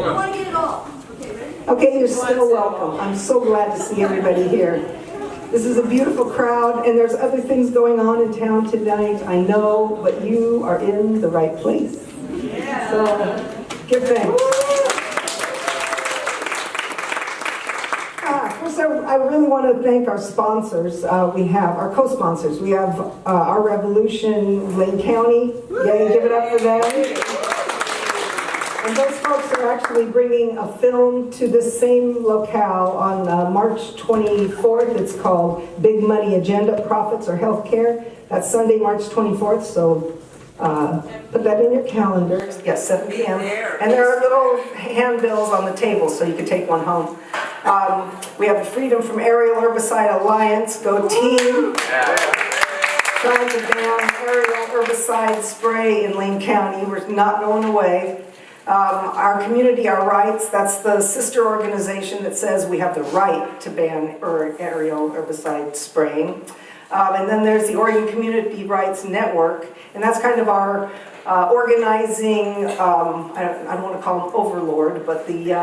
I want to get it all. Okay, ready? Okay, you're still welcome. I'm so glad to see everybody here. This is a beautiful crowd, and there's other things going on in town tonight, I know, but you are in the right place. So, give thanks. First, I really want to thank our sponsors. We have our co-sponsors. We have Our Revolution, Lane County. Yay, give it up for them. And those folks are actually bringing a film to this same locale on March 24th. It's called Big Money Agenda, Profits or Healthcare. That's Sunday, March 24th, so put that in your calendar. Yes, 7 p.m. And there are little handbills on the table, so you can take one home. We have the Freedom from Aerial Herbicide Alliance, go team! Trying to ban aerial herbicide spray in Lane County. We're not going away. Our community, Our Rights, that's the sister organization that says we have the right to ban aerial herbicide spraying. And then there's the Oregon Community Rights Network, and that's kind of our organizing, I don't want to call them overlord, but the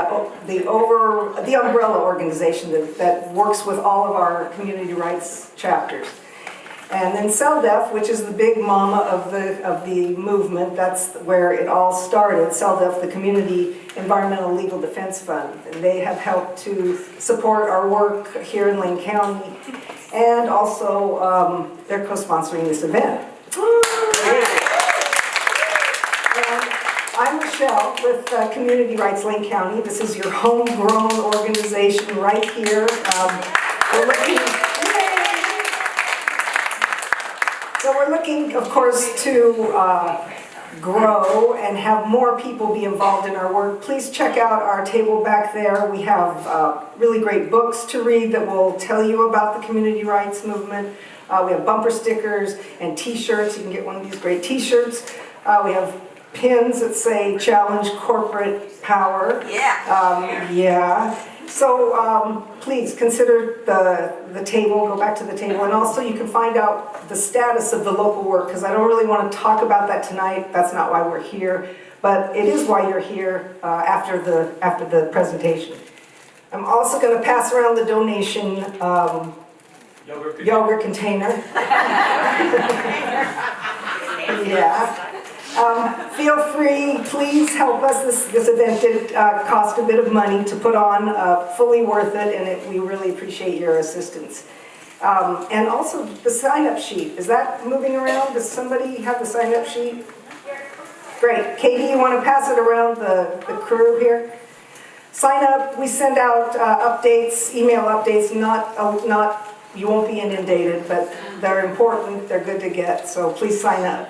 umbrella organization that works with all of our community rights chapters. And then CELDEF, which is the big mama of the movement, that's where it all started. CELDEF, the Community Environmental Legal Defense Fund. And they have helped to support our work here in Lane County. And also, they're co-sponsoring this event. And I'm Michelle with Community Rights Lane County. This is your homegrown organization right here. We're looking, of course, to grow and have more people be involved in our work. Please check out our table back there. We have really great books to read that will tell you about the community rights movement. We have bumper stickers and t-shirts. You can get one of these great t-shirts. We have pins that say challenge corporate power. Yeah. So please consider the table, go back to the table, and also you can find out the status of the local work, because I don't really want to talk about that tonight. That's not why we're here, but it is why you're here after the presentation. I'm also going to pass around the donation yogurt container. Yeah. Feel free, please help us. This event did cost a bit of money to put on, fully worth it, and we really appreciate your assistance. And also the sign-up sheet, is that moving around? Does somebody have the sign-up sheet? Great. Katie, you want to pass it around the crew here? Sign up. We send out updates, email updates, you won't be inundated, but they're important, they're good to get, so please sign up.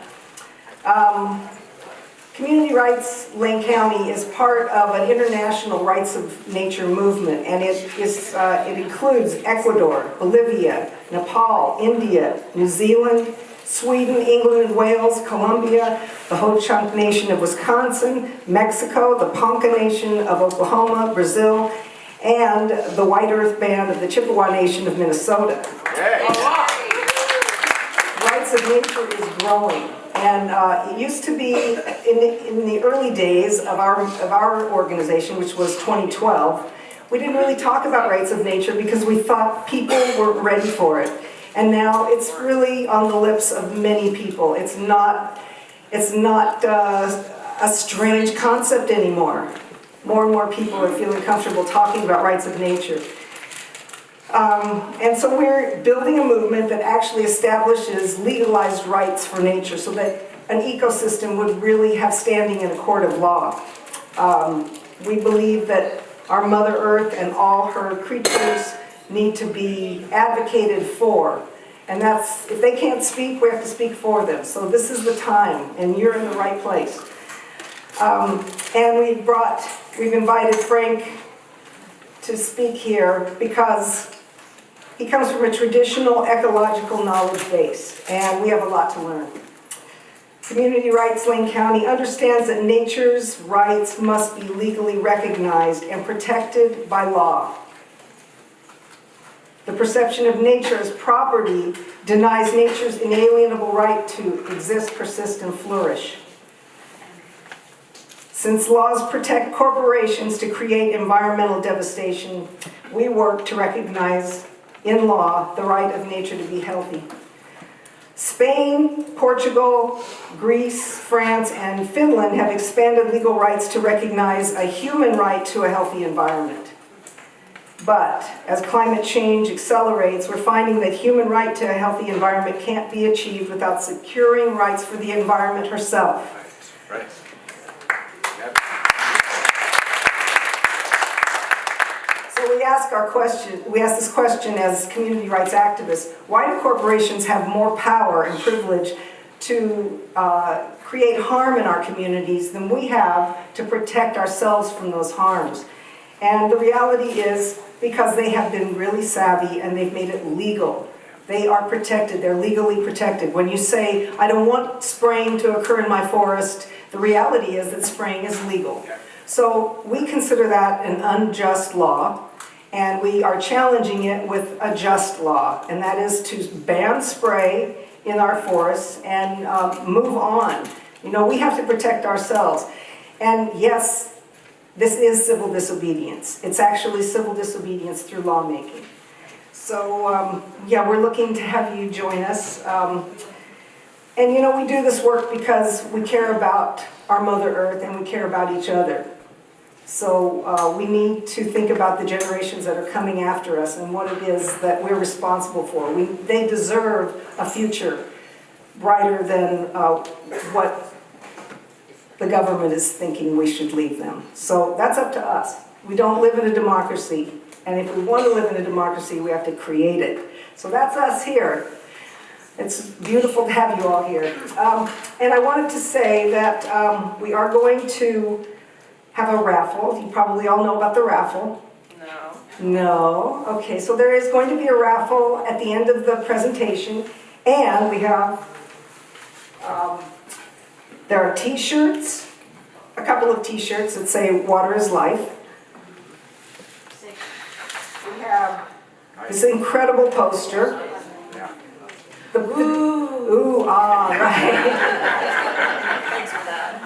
Community Rights Lane County is part of an international rights of nature movement, and it includes Ecuador, Bolivia, Nepal, India, New Zealand, Sweden, England and Wales, Colombia, the Ho-Chunk Nation of Wisconsin, Mexico, the Ponca Nation of Oklahoma, Brazil, and the White Earth Band of the Chippewa Nation of Minnesota. Rights of nature is growing. And it used to be, in the early days of our organization, which was 2012, we didn't really talk about rights of nature because we thought people weren't ready for it. And now it's really on the lips of many people. It's not a strange concept anymore. More and more people are feeling comfortable talking about rights of nature. And so we're building a movement that actually establishes legalized rights for nature so that an ecosystem would really have standing in a court of law. We believe that our Mother Earth and all her creatures need to be advocated for. And that's, if they can't speak, we have to speak for them. So this is the time, and you're in the right place. And we've invited Frank to speak here because he comes from a traditional ecological knowledge base, and we have a lot to learn. Community Rights Lane County understands that nature's rights must be legally recognized and protected by law. The perception of nature as property denies nature's inalienable right to exist, persist, and flourish. Since laws protect corporations to create environmental devastation, we work to recognize in law the right of nature to be healthy. Spain, Portugal, Greece, France, and Finland have expanded legal rights to recognize a human right to a healthy environment. But as climate change accelerates, we're finding that human right to a healthy environment can't be achieved without securing rights for the environment herself. Right. So we ask this question as community rights activists: why do corporations have more power and privilege to create harm in our communities than we have to protect ourselves from those harms? And the reality is because they have been really savvy and they've made it legal. They are protected, they're legally protected. When you say, I don't want spraying to occur in my forest, the reality is that spraying is legal. So we consider that an unjust law, and we are challenging it with a just law, and that is to ban spray in our forests and move on. You know, we have to protect ourselves. And yes, this is civil disobedience. It's actually civil disobedience through lawmaking. So, yeah, we're looking to have you join us. And you know, we do this work because we care about our Mother Earth and we care about each other. So we need to think about the generations that are coming after us and what it is that we're responsible for. They deserve a future brighter than what the government is thinking we should leave them. So that's up to us. We don't live in a democracy, and if we want to live in a democracy, we have to create it. So that's us here. It's beautiful to have you all here. And I wanted to say that we are going to have a raffle. You probably all know about the raffle. No. No? Okay, so there is going to be a raffle at the end of the presentation, and we have there are t-shirts, a couple of t-shirts that say "Water is Life." We have this incredible poster. Ooh, right. Thanks for that.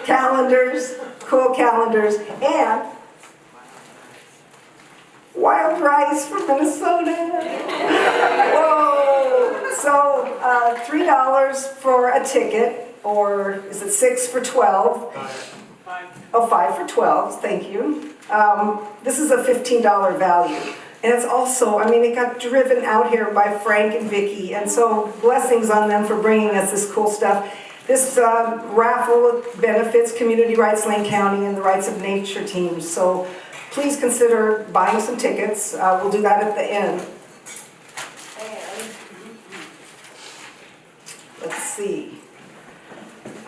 Calendars, cool calendars, and wild rice from Minnesota. Whoa! So $3 for a ticket. Or is it 6 for 12? 5. Oh, 5 for 12, thank you. This is a $15 value. And it's also, I mean, it got driven out here by Frank and Vicki, and so blessings on them for bringing us this cool stuff. This raffle benefits Community Rights Lane County and the Rights of Nature teams, so please consider buying some tickets. We'll do that at the end. And let's see.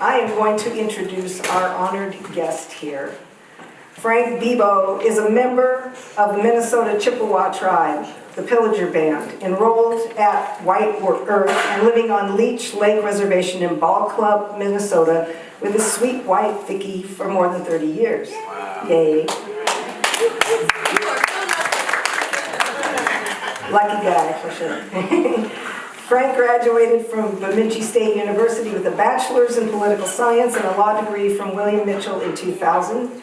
I am going to introduce our honored guest here. Frank Bibeau is a member of the Minnesota Chippewa tribe, the Pillager Band, enrolled at White Earth and living on Leech Lake Reservation in Ball Club, Minnesota, with his sweet wife, Vicki, for more than 30 years. Wow. Yay. Lucky guy, for sure. Frank graduated from Bemidji State University with a bachelor's in political science and a law degree from William Mitchell in 2000.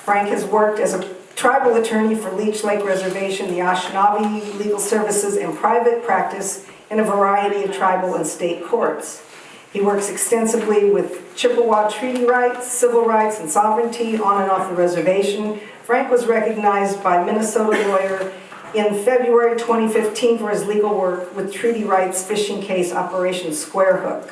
Frank has worked as a tribal attorney for Leech Lake Reservation, the Anishinaabe Legal Services, and private practice in a variety of tribal and state courts. He works extensively with Chippewa treaty rights, civil rights, and sovereignty on and off the reservation. Frank was recognized by Minnesota Lawyer in February 2015 for his legal work with treaty rights fishing case Operation Squarehook.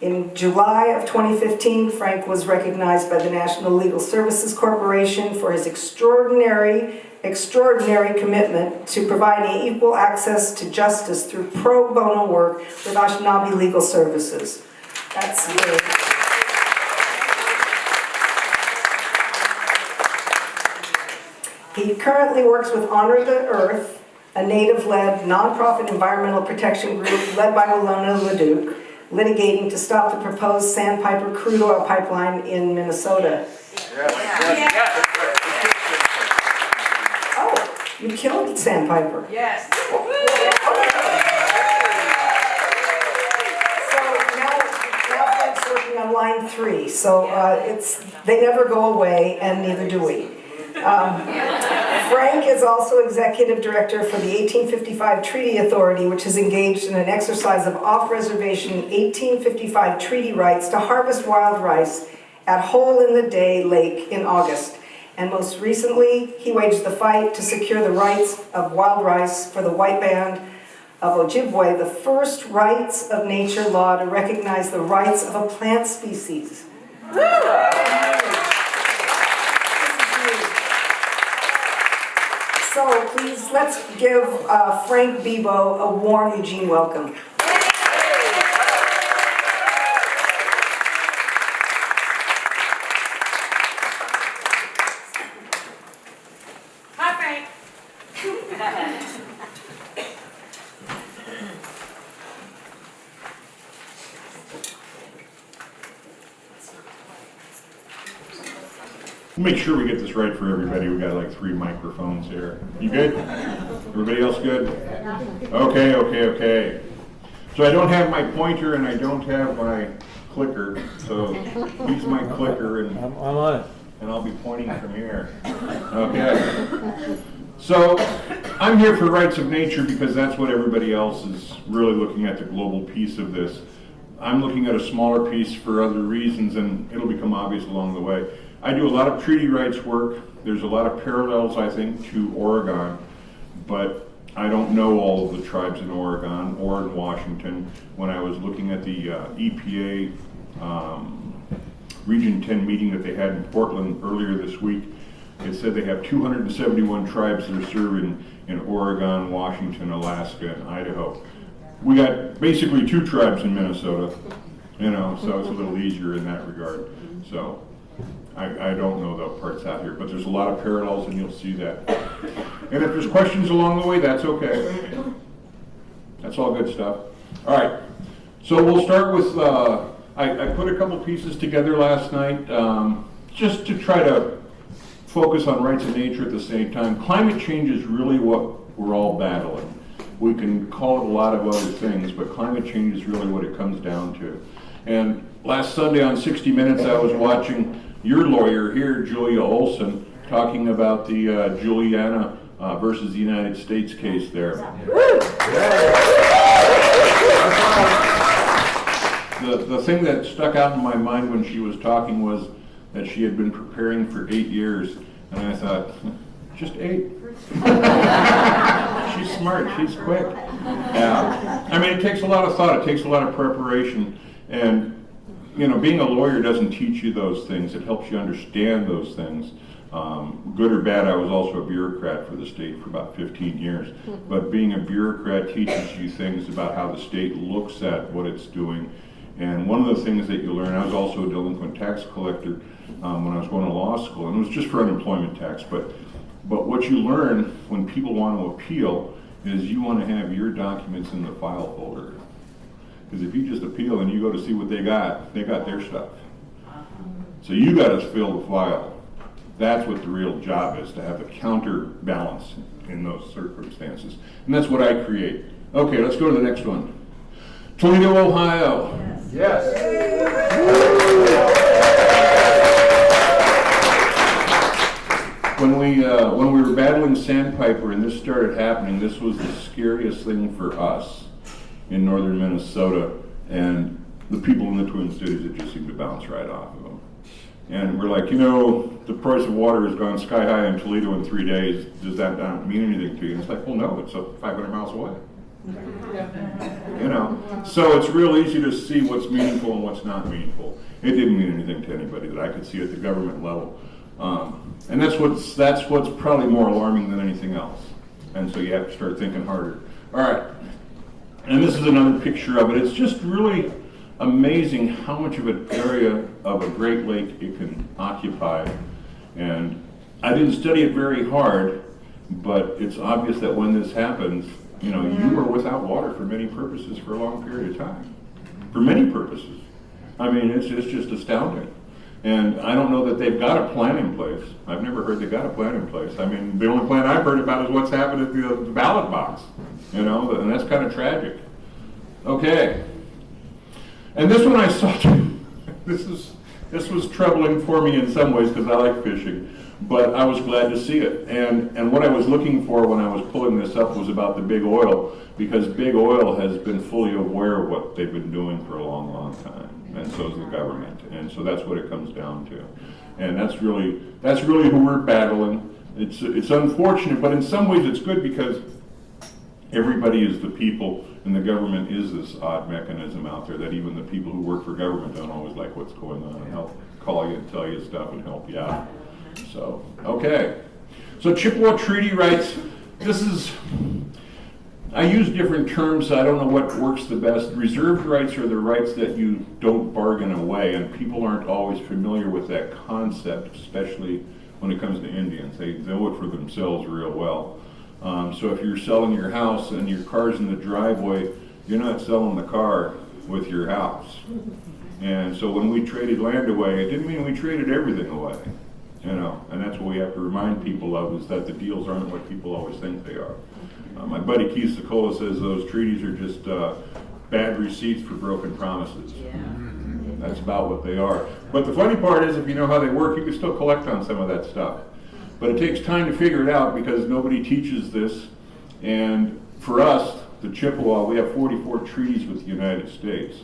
In July of 2015, Frank was recognized by the National Legal Services Corporation for his extraordinary commitment to providing equal access to justice through pro bono work with Anishinaabe Legal Services. That's great. He currently works with Honor the Earth, a native-led, nonprofit environmental protection group led by Walona Leduc, litigating to stop the proposed Sandpiper crude oil pipeline in Minnesota. Oh, you killed Sandpiper. Yes. So now Frank's working working on line 3, so they never go away, and neither do we. Frank is also executive director for the 1855 Treaty Authority, which is engaged in an exercise of off-reservation 1855 treaty rights to harvest wild rice at Hole in the Day Lake in August. And most recently, he waged the fight to secure the rights of wild rice for the white band of Ojibwe, the first rights of nature law to recognize the rights of a plant species. So please, let's give Frank Bibeau a warm Eugene welcome. Hi, Frank. Make sure we get this right for everybody. We got like 3 microphones here. You good? Everybody else good? Okay. So I don't have my pointer and I don't have my clicker. So use my clicker and I'm on it. And I'll be pointing from here. Okay. So I'm here for rights of nature because that's what everybody else is really looking at, the global piece of this. I'm looking at a smaller piece for other reasons, and it'll become obvious along the way. I do a lot of treaty rights work. There's a lot of parallels, I think, to Oregon, but I don't know all of the tribes in Oregon or in Washington. When I was looking at the EPA Region 10 meeting that they had in Portland earlier this week, it said they have 271 tribes that are serving in Oregon, Washington, Alaska, and Idaho. We got basically 2 tribes in Minnesota, so it's a little easier in that regard. So I don't know the parts out here, but there's a lot of parallels and you'll see that. And if there's questions along the way, that's okay. That's all good stuff. All right, so we'll start with, I put a couple pieces together last night just to try to focus on rights of nature at the same time. Climate change is really what we're all battling. We can call it a lot of other things, but climate change is really what it comes down to. And last Sunday on 60 Minutes, I was watching your lawyer here, Julia Olson, talking about the Juliana versus the United States case there. The thing that stuck out in my mind when she was talking was that she had been preparing for 8 years, and I thought, just 8? She's smart, she's quick. Yeah. I mean, it takes a lot of thought, it takes a lot of preparation, and being a lawyer doesn't teach you those things, it helps you understand those things. Good or bad, I was also a bureaucrat for the state for about 15 years, but being a bureaucrat teaches you things about how the state looks at what it's doing. And one of the things that you learn, I was also a delinquent tax collector when I was going to law school, and it was just for unemployment tax, but what you learn when people want to appeal is you want to have your documents in the file folder. Because if you just appeal and you go to see what they got their stuff. So you got to fill the file. That's what the real job is, to have a counterbalance in those circumstances. And that's what I create. Okay, let's go to the next one. Toledo, Ohio. Yes. When we were battling sandpiper and this started happening, this was the scariest thing for us in northern Minnesota, and the people in the Twin Cities, it just seemed to bounce right off of them. And we're like, the price of water has gone sky high in Toledo in 3 days. Does that not mean anything to you? And it's like, well, no, it's 500 miles away. So it's real easy to see what's meaningful and what's not meaningful. It didn't mean anything to anybody that I could see at the government level. And that's what's probably more alarming than anything else. And so you have to start thinking harder. All right. And this is another picture of it. It's just really amazing how much of an area of a Great Lake it can occupy. And I didn't study it very hard, but it's obvious that when this happens, you are without water for many purposes for a long period of time. For many purposes. I mean, it's just astounding. And I don't know that they've got a plan in place. I've never heard they've got a plan in place. I mean, the only plan I've heard about is what's happened at the ballot box, and that's kind of tragic. Okay. And this one I saw too. this was troubling for me in some ways because I like fishing, but I was glad to see it. And what I was looking for when I was pulling this up was about the big oil, because big oil has been fully aware of what they've been doing for a long, long time, and so is the government. And so that's what it comes down to. And that's really who we're battling. It's unfortunate, but in some ways it's good because everybody is the people, and the government is this odd mechanism out there that even the people who work for government don't always like what's going on and help call you and tell you stuff and help you out. So, okay. So Chippewa Treaty Rights, I use different terms, so I don't know what works the best. Reserved rights are the rights that you don't bargain away, and people aren't always familiar with that concept, especially when it comes to Indians. They know it for themselves real well. So if you're selling your house and your car's in the driveway, you're not selling the car with your house. And so when we traded land away, it didn't mean we traded everything away, and that's what we have to remind people of, is that the deals aren't what people always think they are. My buddy Keith Secola says those treaties are just bad receipts for broken promises. Yeah. That's about what they are. But the funny part is, if you know how they work, you can still collect on some of that stuff. But it takes time to figure it out because nobody teaches this. And for us, the Chippewa, we have 44 treaties with the United States.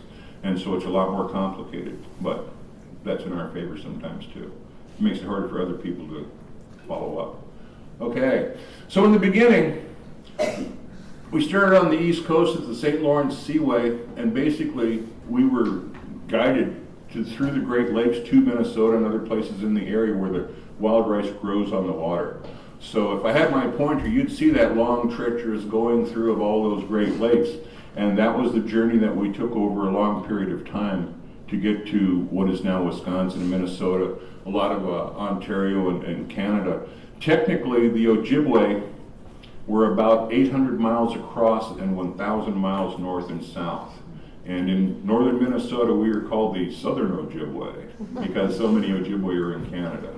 And so it's a lot more complicated. But that's in our favor sometimes too. It makes it harder for other people to follow up. Okay, so in the beginning, we started on the East Coast at the St. Lawrence Seaway, and basically we were guided through the Great Lakes to Minnesota and other places in the area where the wild rice grows on the water. So if I had my pointer, you'd see that long, treacherous going through of all those Great Lakes, and that was the journey that we took over a long period of time to get to what is now Wisconsin and Minnesota, a lot of Ontario and Canada. Technically, the Ojibwe were about 800 miles across and 1,000 miles north and south. And in northern Minnesota, we are called the Southern Ojibwe because so many Ojibwe are in Canada.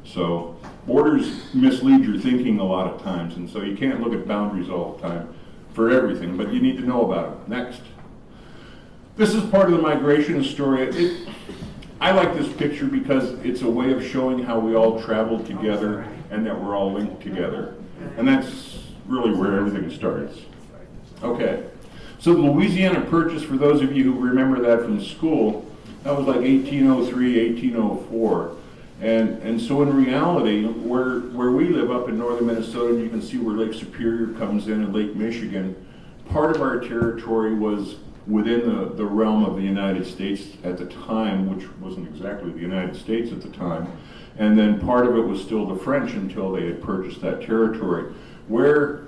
So borders mislead your thinking a lot of times, and so you can't look at boundaries all the time for everything, but you need to know about them. Next. This is part of the migration story. I like this picture because it's a way of showing how we all traveled together and that we're all linked together. And that's really where everything starts. Okay. So the Louisiana Purchase, for those of you who remember that from school, that was like 1803, 1804. And so in reality, where we live up in northern Minnesota, and you can see where Lake Superior comes in and Lake Michigan, part of our territory was within the realm of the United States at the time, which wasn't exactly the United States at the time. And then part of it was still the French until they had purchased that territory. Where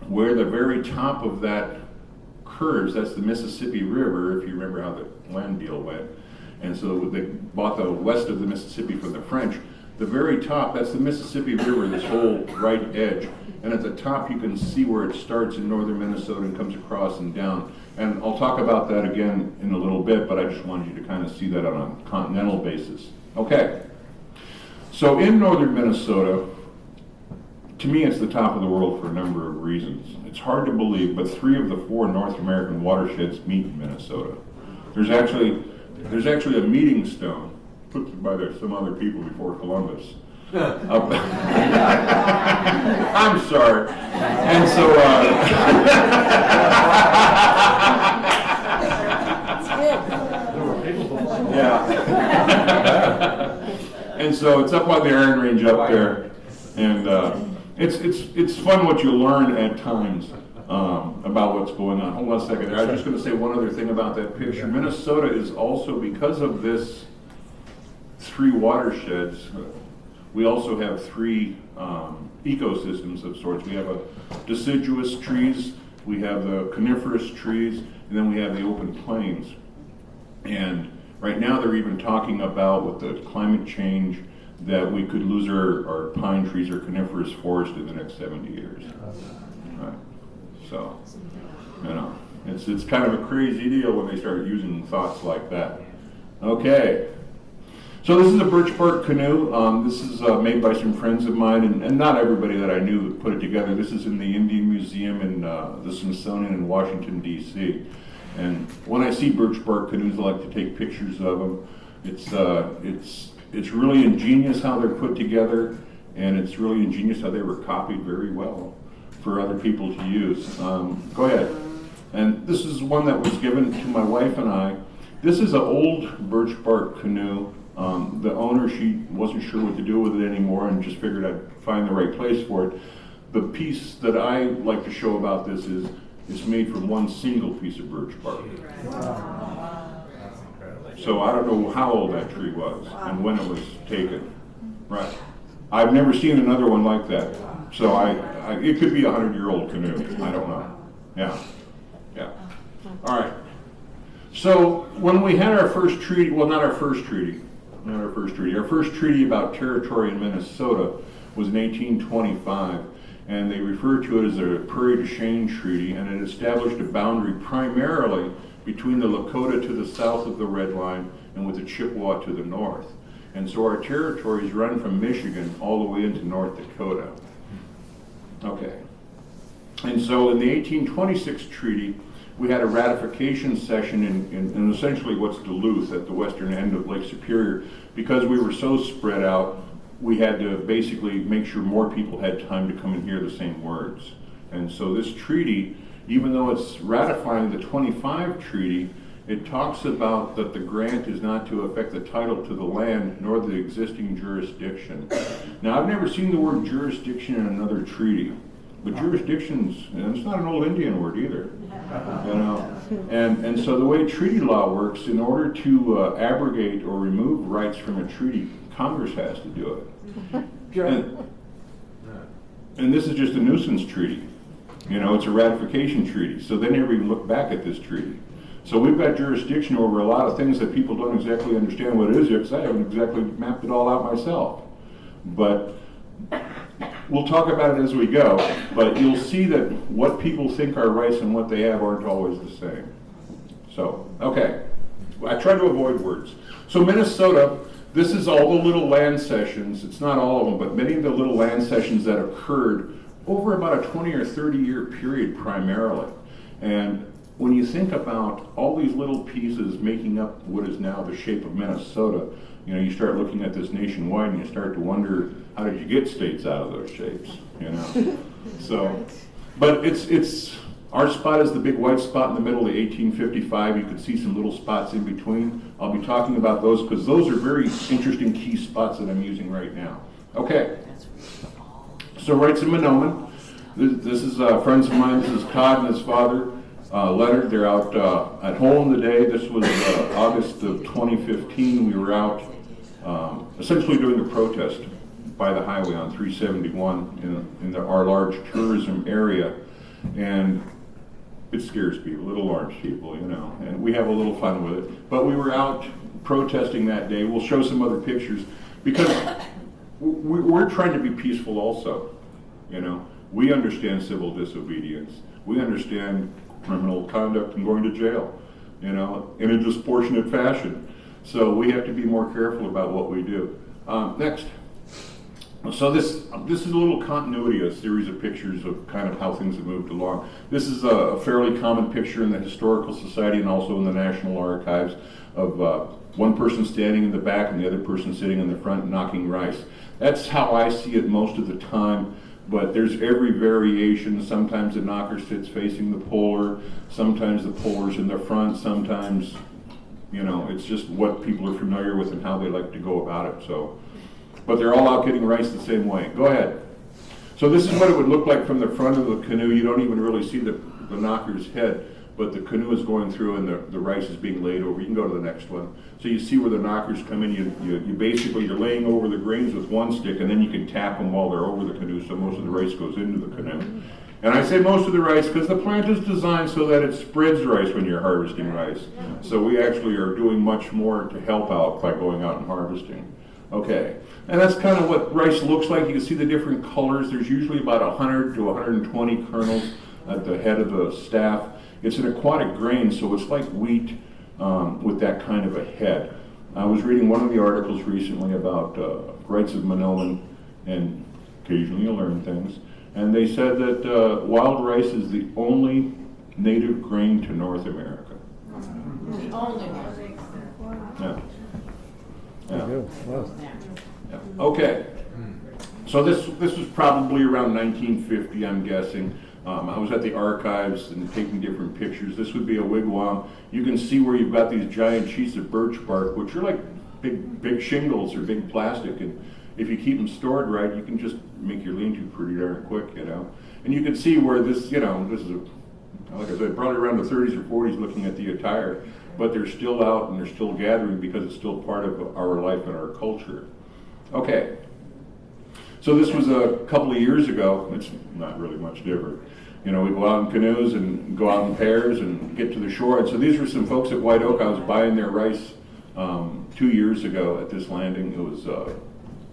the very top of that curves, that's the Mississippi River, if you remember how the land deal went. And so they bought the west of the Mississippi from the French. The very top, that's the Mississippi River, this whole right edge. And at the top you can see where it starts in northern Minnesota and comes across and down. And I'll talk about that again in a little bit, but I just wanted you to kind of see that on a continental basis. Okay. So in northern Minnesota, to me it's the top of the world for a number of reasons. It's hard to believe, but 3 of the 4 North American watersheds meet in Minnesota. There's actually a meeting stone put by some other people before Columbus. I'm sorry. And so, yeah. And so it's up on the Iron Range up there, and it's fun what you learn at times about what's going on. Hold on a second there. I was just going to say one other thing about that picture. Minnesota is also, because of this 3 watersheds, we also have 3 ecosystems of sorts. We have deciduous trees, we have the coniferous trees, and then we have the open plains. And right now they're even talking about, with the climate change, that we could lose our pine trees or coniferous forest in the next 70 years. Right. So, it's kind of a crazy deal when they start using thoughts like that. Okay. So this is a birch bark canoe. This is made by some friends of mine, and not everybody that I knew put it together. This is in the Indian Museum in the Smithsonian in Washington, D.C. And when I see birch bark canoes, I like to take pictures of them. It's really ingenious how they're put together, and it's really ingenious how they were copied very well for other people to use. Go ahead. And this is one that was given to my wife and I. This is an old birch bark canoe. The owner, she wasn't sure what to do with it anymore and just figured I'd find the right place for it. The piece that I like to show about this is it's made from one single piece of birch bark. So I don't know how old that tree was and when it was taken. Right. I've never seen another one like that. So it could be a 100-year-old canoe. I don't know. Yeah. Yeah. All right. So when we had our first treaty, well, not our first treaty about territory in Minnesota was in 1825, and they referred to it as the Prairie du Chien Treaty, and it established a boundary primarily between the Lakota to the south of the Red Line and with the Chippewa to the north. And so our territories run from Michigan all the way into North Dakota. Okay. And so in the 1826 treaty, we had a ratification session in essentially what's Duluth at the western end of Lake Superior. Because we were so spread out, we had to basically make sure more people had time to come and hear the same words. And so this treaty, even though it's ratifying the 25 treaty, it talks about that the grant is not to affect the title to the land nor the existing jurisdiction. Now, I've never seen the word jurisdiction in another treaty, but jurisdictions, and it's not an old Indian word either, you know. And so the way treaty law works, in order to abrogate or remove rights from a treaty, Congress has to do it. And this is just a nuisance treaty. You know, it's a ratification treaty, so they never even look back at this treaty. So we've got jurisdiction over a lot of things that people don't exactly understand what it is yet, because I haven't exactly mapped it all out myself. But we'll talk about it as we go, but you'll see that what people think are rights and what they have aren't always the same. So, okay, I try to avoid words. So Minnesota, this is all the little land cessions. It's not all of them, but many of the little land cessions that occurred over about a 20 or 30 year period primarily. And when you think about all these little pieces making up what is now the shape of Minnesota, you know, you start looking at this nationwide and you start to wonder, how did you get states out of those shapes, you know? So, but it's our spot is the big white spot in the middle of the 1855. You can see some little spots in between. I'll be talking about those because those are very interesting key spots that I'm using right now. Okay. So rights in Monoman. This is friends of mine. This is Todd and his father, Leonard. They're out at home today. This was August of 2015. We were out essentially doing a protest by the highway on 371 in our large tourism area. And it scares people, it alarms people, you know, and we have a little fun with it. But we were out protesting that day. We'll show some other pictures because we're trying to be peaceful also, you know. We understand civil disobedience. We understand criminal conduct and going to jail, you know, in a disproportionate fashion. So we have to be more careful about what we do. Next. So this is a little continuity, a series of pictures of kind of how things have moved along. This is a fairly common picture in the Historical Society and also in the National Archives of one person standing in the back and the other person sitting in the front knocking rice. That's how I see it most of the time, but there's every variation. Sometimes the knocker sits facing the puller, sometimes the puller's in the front, sometimes, you know, it's just what people are familiar with and how they like to go about it. So. But they're all out getting rice the same way. Go ahead. So this is what it would look like from the front of the canoe. You don't even really see the knocker's head, but the canoe is going through and the rice is being laid over. You can go to the next one. So you see where the knockers come in. You basically, you're laying over the grains with one stick, and then you can tap them while they're over the canoe, so most of the rice goes into the canoe. And I say most of the rice because the plant is designed so that it spreads rice when you're harvesting rice. So we actually are doing much more to help out by going out and harvesting. Okay, and that's kind of what rice looks like. You can see the different colors. There's usually about 100 to 120 kernels at the head of the staff. It's an aquatic grain, so it's like wheat with that kind of a head. I was reading one of the articles recently about rights of Monoman, and occasionally you learn things, and they said that wild rice is the only native grain to North America. The only one. Yeah. Yeah. Wow. Yeah. Okay. So this was probably around 1950, I'm guessing. I was at the archives and taking different pictures. This would be a wigwam. You can see where you've got these giant sheets of birch bark, which are like big shingles or big plastic, and if you keep them stored right, you can just make your lean-to pretty darn quick, you know. And you can see where this, you know, this is, like I said, probably around the 30s or 40s looking at the attire, but they're still out and they're still gathering because it's still part of our life and our culture. Okay. So this was a couple of years ago. It's not really much different. You know, we go out in canoes and go out in pairs and get to the shore. And so these were some folks at White Oak. I was buying their rice 2 years ago at this landing. It was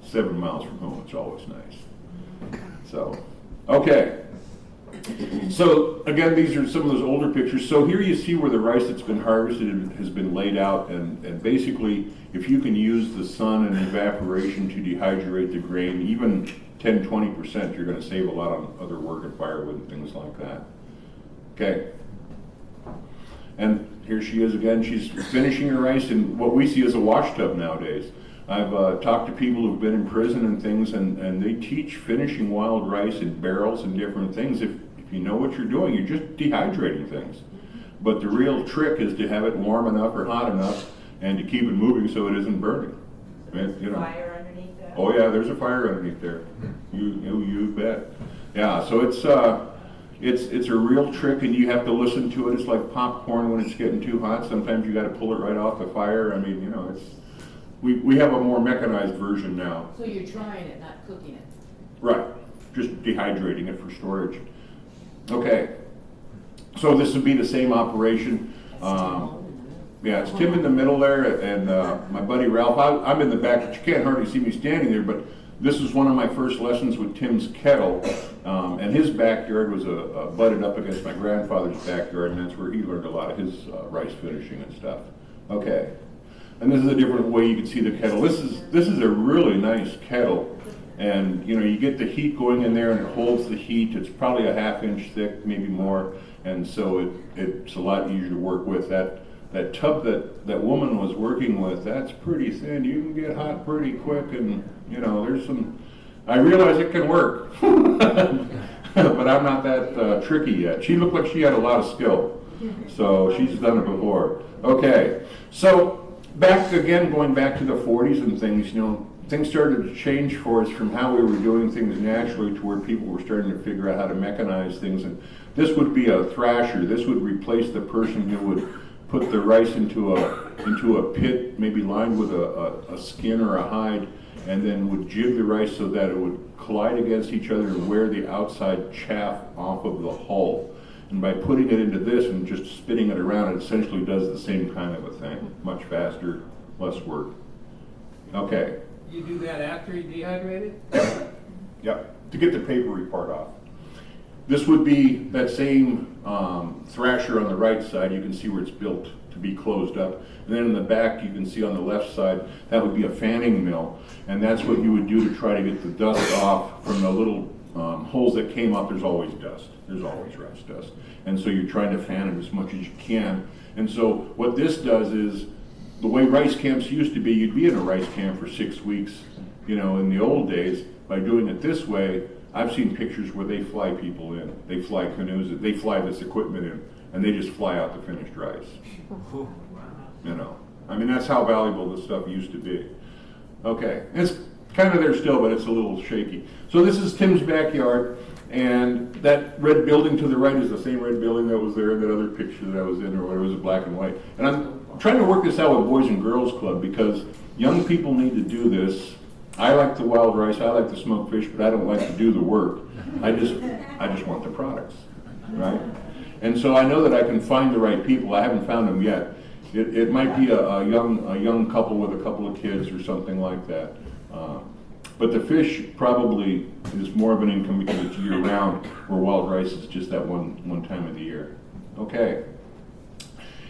7 miles from home. It's always nice. So, okay. So again, these are some of those older pictures. So here you see where the rice that's been harvested has been laid out, and basically, if you can use the sun and evaporation to dehydrate the grain, even 10-20%, you're going to save a lot on other work and firewood and things like that. Okay. And here she is again. She's finishing her rice in what we see as a wash tub nowadays. I've talked to people who've been in prison and things, and they teach finishing wild rice in barrels and different things. If you know what you're doing, you're just dehydrating things. But the real trick is to have it warm enough or hot enough and to keep it moving so it isn't burning. You know. Fire underneath that? Oh yeah, there's a fire underneath there. You bet. Yeah, so it's a real trick, and you have to listen to it. It's like popcorn when it's getting too hot. Sometimes you got to pull it right off the fire. I mean, you know, we have a more mechanized version now. So you're trying it, not cooking it? Right, just dehydrating it for storage. Okay, so this would be the same operation. Yeah, it's Tim in the middle there, and my buddy Ralph. I'm in the back, but you can't hardly see me standing there, but this was one of my first lessons with Tim's kettle, and his backyard was butted up against my grandfather's backyard, and that's where he learned a lot of his rice finishing and stuff. Okay, and this is a different way you can see the kettle. This is a really nice kettle, and you know, you get the heat going in there, and it holds the heat. It's probably a ½ inch thick, maybe more, and so it's a lot easier to work with. That tub that woman was working with, that's pretty thin. You can get hot pretty quick, and you know, there's some, I realize it can work, but I'm not that tricky yet. She looked like she had a lot of skill, so she's done it before. Okay, so going back to the 40s and things, you know, things started to change for us from how we were doing things naturally to where people were starting to figure out how to mechanize things. And this would be a thrasher. This would replace the person who would put the rice into a pit, maybe lined with a skin or a hide, and then would jig the rice so that it would collide against each other and wear the outside chaff off of the hull. And by putting it into this and just spinning it around, it essentially does the same kind of a thing. Much faster, less work. Okay. You do that after you dehydrate it? Yep, to get the papery part off. This would be that same thrasher on the right side. You can see where it's built to be closed up. And then in the back, you can see on the left side, that would be a fanning mill. And that's what you would do to try to get the dust off from the little holes that came up. There's always dust. There's always rice dust. And so you're trying to fan it as much as you can. And so what this does is, the way rice camps used to be, you'd be in a rice camp for 6 weeks, you know, in the old days. By doing it this way, I've seen pictures where they fly people in. They fly canoes, they fly this equipment in, and they just fly out the finished rice. You know, I mean, that's how valuable this stuff used to be. Okay, it's kind of there still, but it's a little shaky. So this is Tim's backyard, and that red building to the right is the same red building that was there in that other picture that I was in, or whatever, it was black and white. And I'm trying to work this out with Boys and Girls Club, because young people need to do this. I like the wild rice, I like the smoked fish, but I don't like to do the work. I just want the products, right? And so I know that I can find the right people. I haven't found them yet. It might be a young couple with a couple of kids or something like that. But the fish probably is more of an income because it's year round, where wild rice is just that one time of the year. Okay.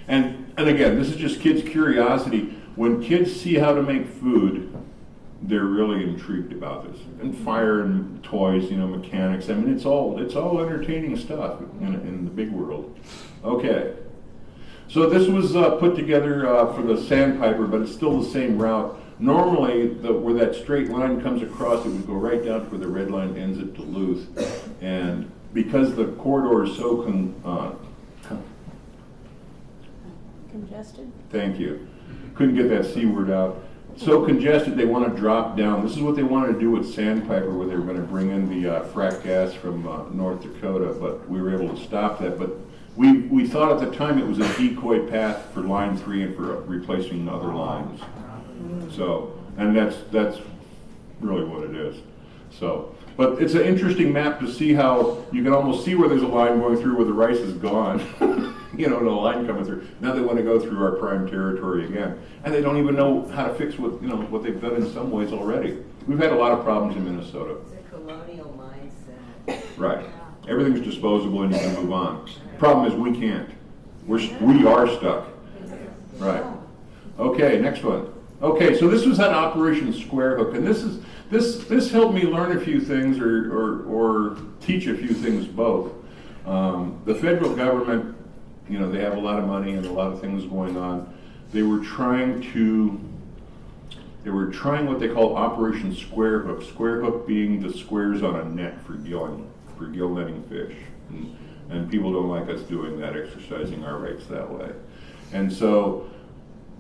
And again, this is just kids' curiosity. When kids see how to make food, they're really intrigued about this. And fire and toys, you know, mechanics. I mean, it's all entertaining stuff in the big world. Okay. So this was put together for the sandpiper, but it's still the same route Normally, where that straight line comes across, it would go right down to where the red line ends at Duluth. And because the corridor is so Congested? thank you, couldn't get that C word out. So congested, they want to drop down. This is what they wanted to do with Sandpiper, where they were going to bring in the frack gas from North Dakota, but we were able to stop that. But we thought at the time it was a decoy path for Line 3 and for replacing other lines. So, and that's really what it is. So, but it's an interesting map to see how you can almost see where there's a line going through where the rice is gone. You know, the line coming through. Now they want to go through our prime territory again. And they don't even know how to fix what they've done in some ways already. We've had a lot of problems in Minnesota. It's a colonial mindset. Right. Everything's disposable and you can move on. Problem is we can't. We are stuck. Right. Okay, next one. Okay, so this was at Operation Square Hook, and this helped me learn a few things or teach a few things both. The federal government, they have a lot of money and a lot of things going on. They were trying what they call Operation Square Hook. Square hook being the squares on a net for gill netting fish. And people don't like us doing that, exercising our rights that way. And so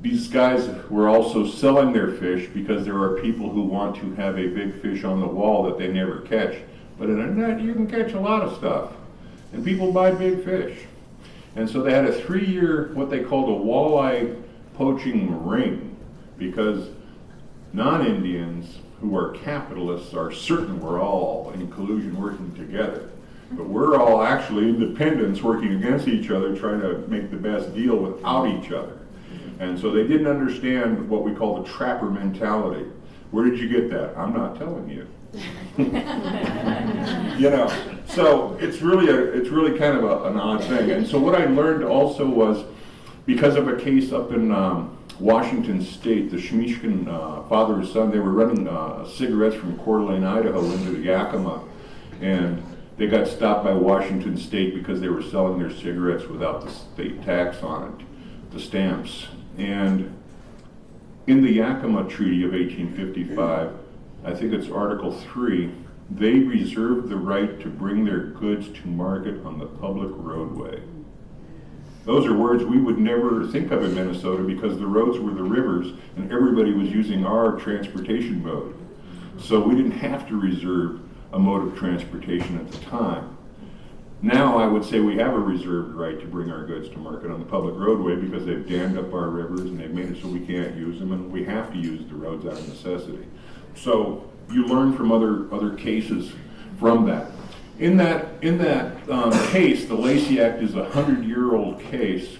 these guys were also selling their fish because there are people who want to have a big fish on the wall that they never catch. But in a net, you can catch a lot of stuff. And people buy big fish. And so they had a 3-year, what they called a walleye poaching ring, because non-Indians who are capitalists are certain we're all in collusion working together. But we're all actually independents working against each other, trying to make the best deal without each other. And so they didn't understand what we call the trapper mentality. Where did you get that? I'm not telling you. So it's really kind of an odd thing. And so what I learned also was, because of a case up in Washington State, the Shemishkin father and son, they were running cigarettes from Coeur d'Alene, Idaho into the Yakima, and they got stopped by Washington State because they were selling their cigarettes without the state tax on it, the stamps. And in the Yakima Treaty of 1855, I think it's Article 3, they reserved the right to bring their goods to market on the public roadway. Those are words we would never think of in Minnesota because the roads were the rivers and everybody was using our transportation mode. So we didn't have to reserve a mode of transportation at the time. Now I would say we have a reserved right to bring our goods to market on the public roadway because they've dammed up our rivers and they've made it so we can't use them, and we have to use the roads out of necessity. So you learn from other cases from that. In that case, the Lacey Act is a 100-year-old case,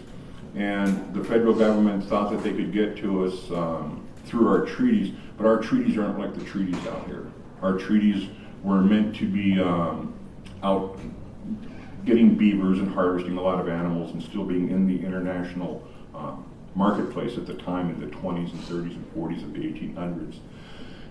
and the federal government thought that they could get to us through our treaties, but our treaties aren't like the treaties out here. Our treaties were meant to be out getting beavers and harvesting a lot of animals and still being in the international marketplace at the time in the 20s and 30s and 40s of the 1800s.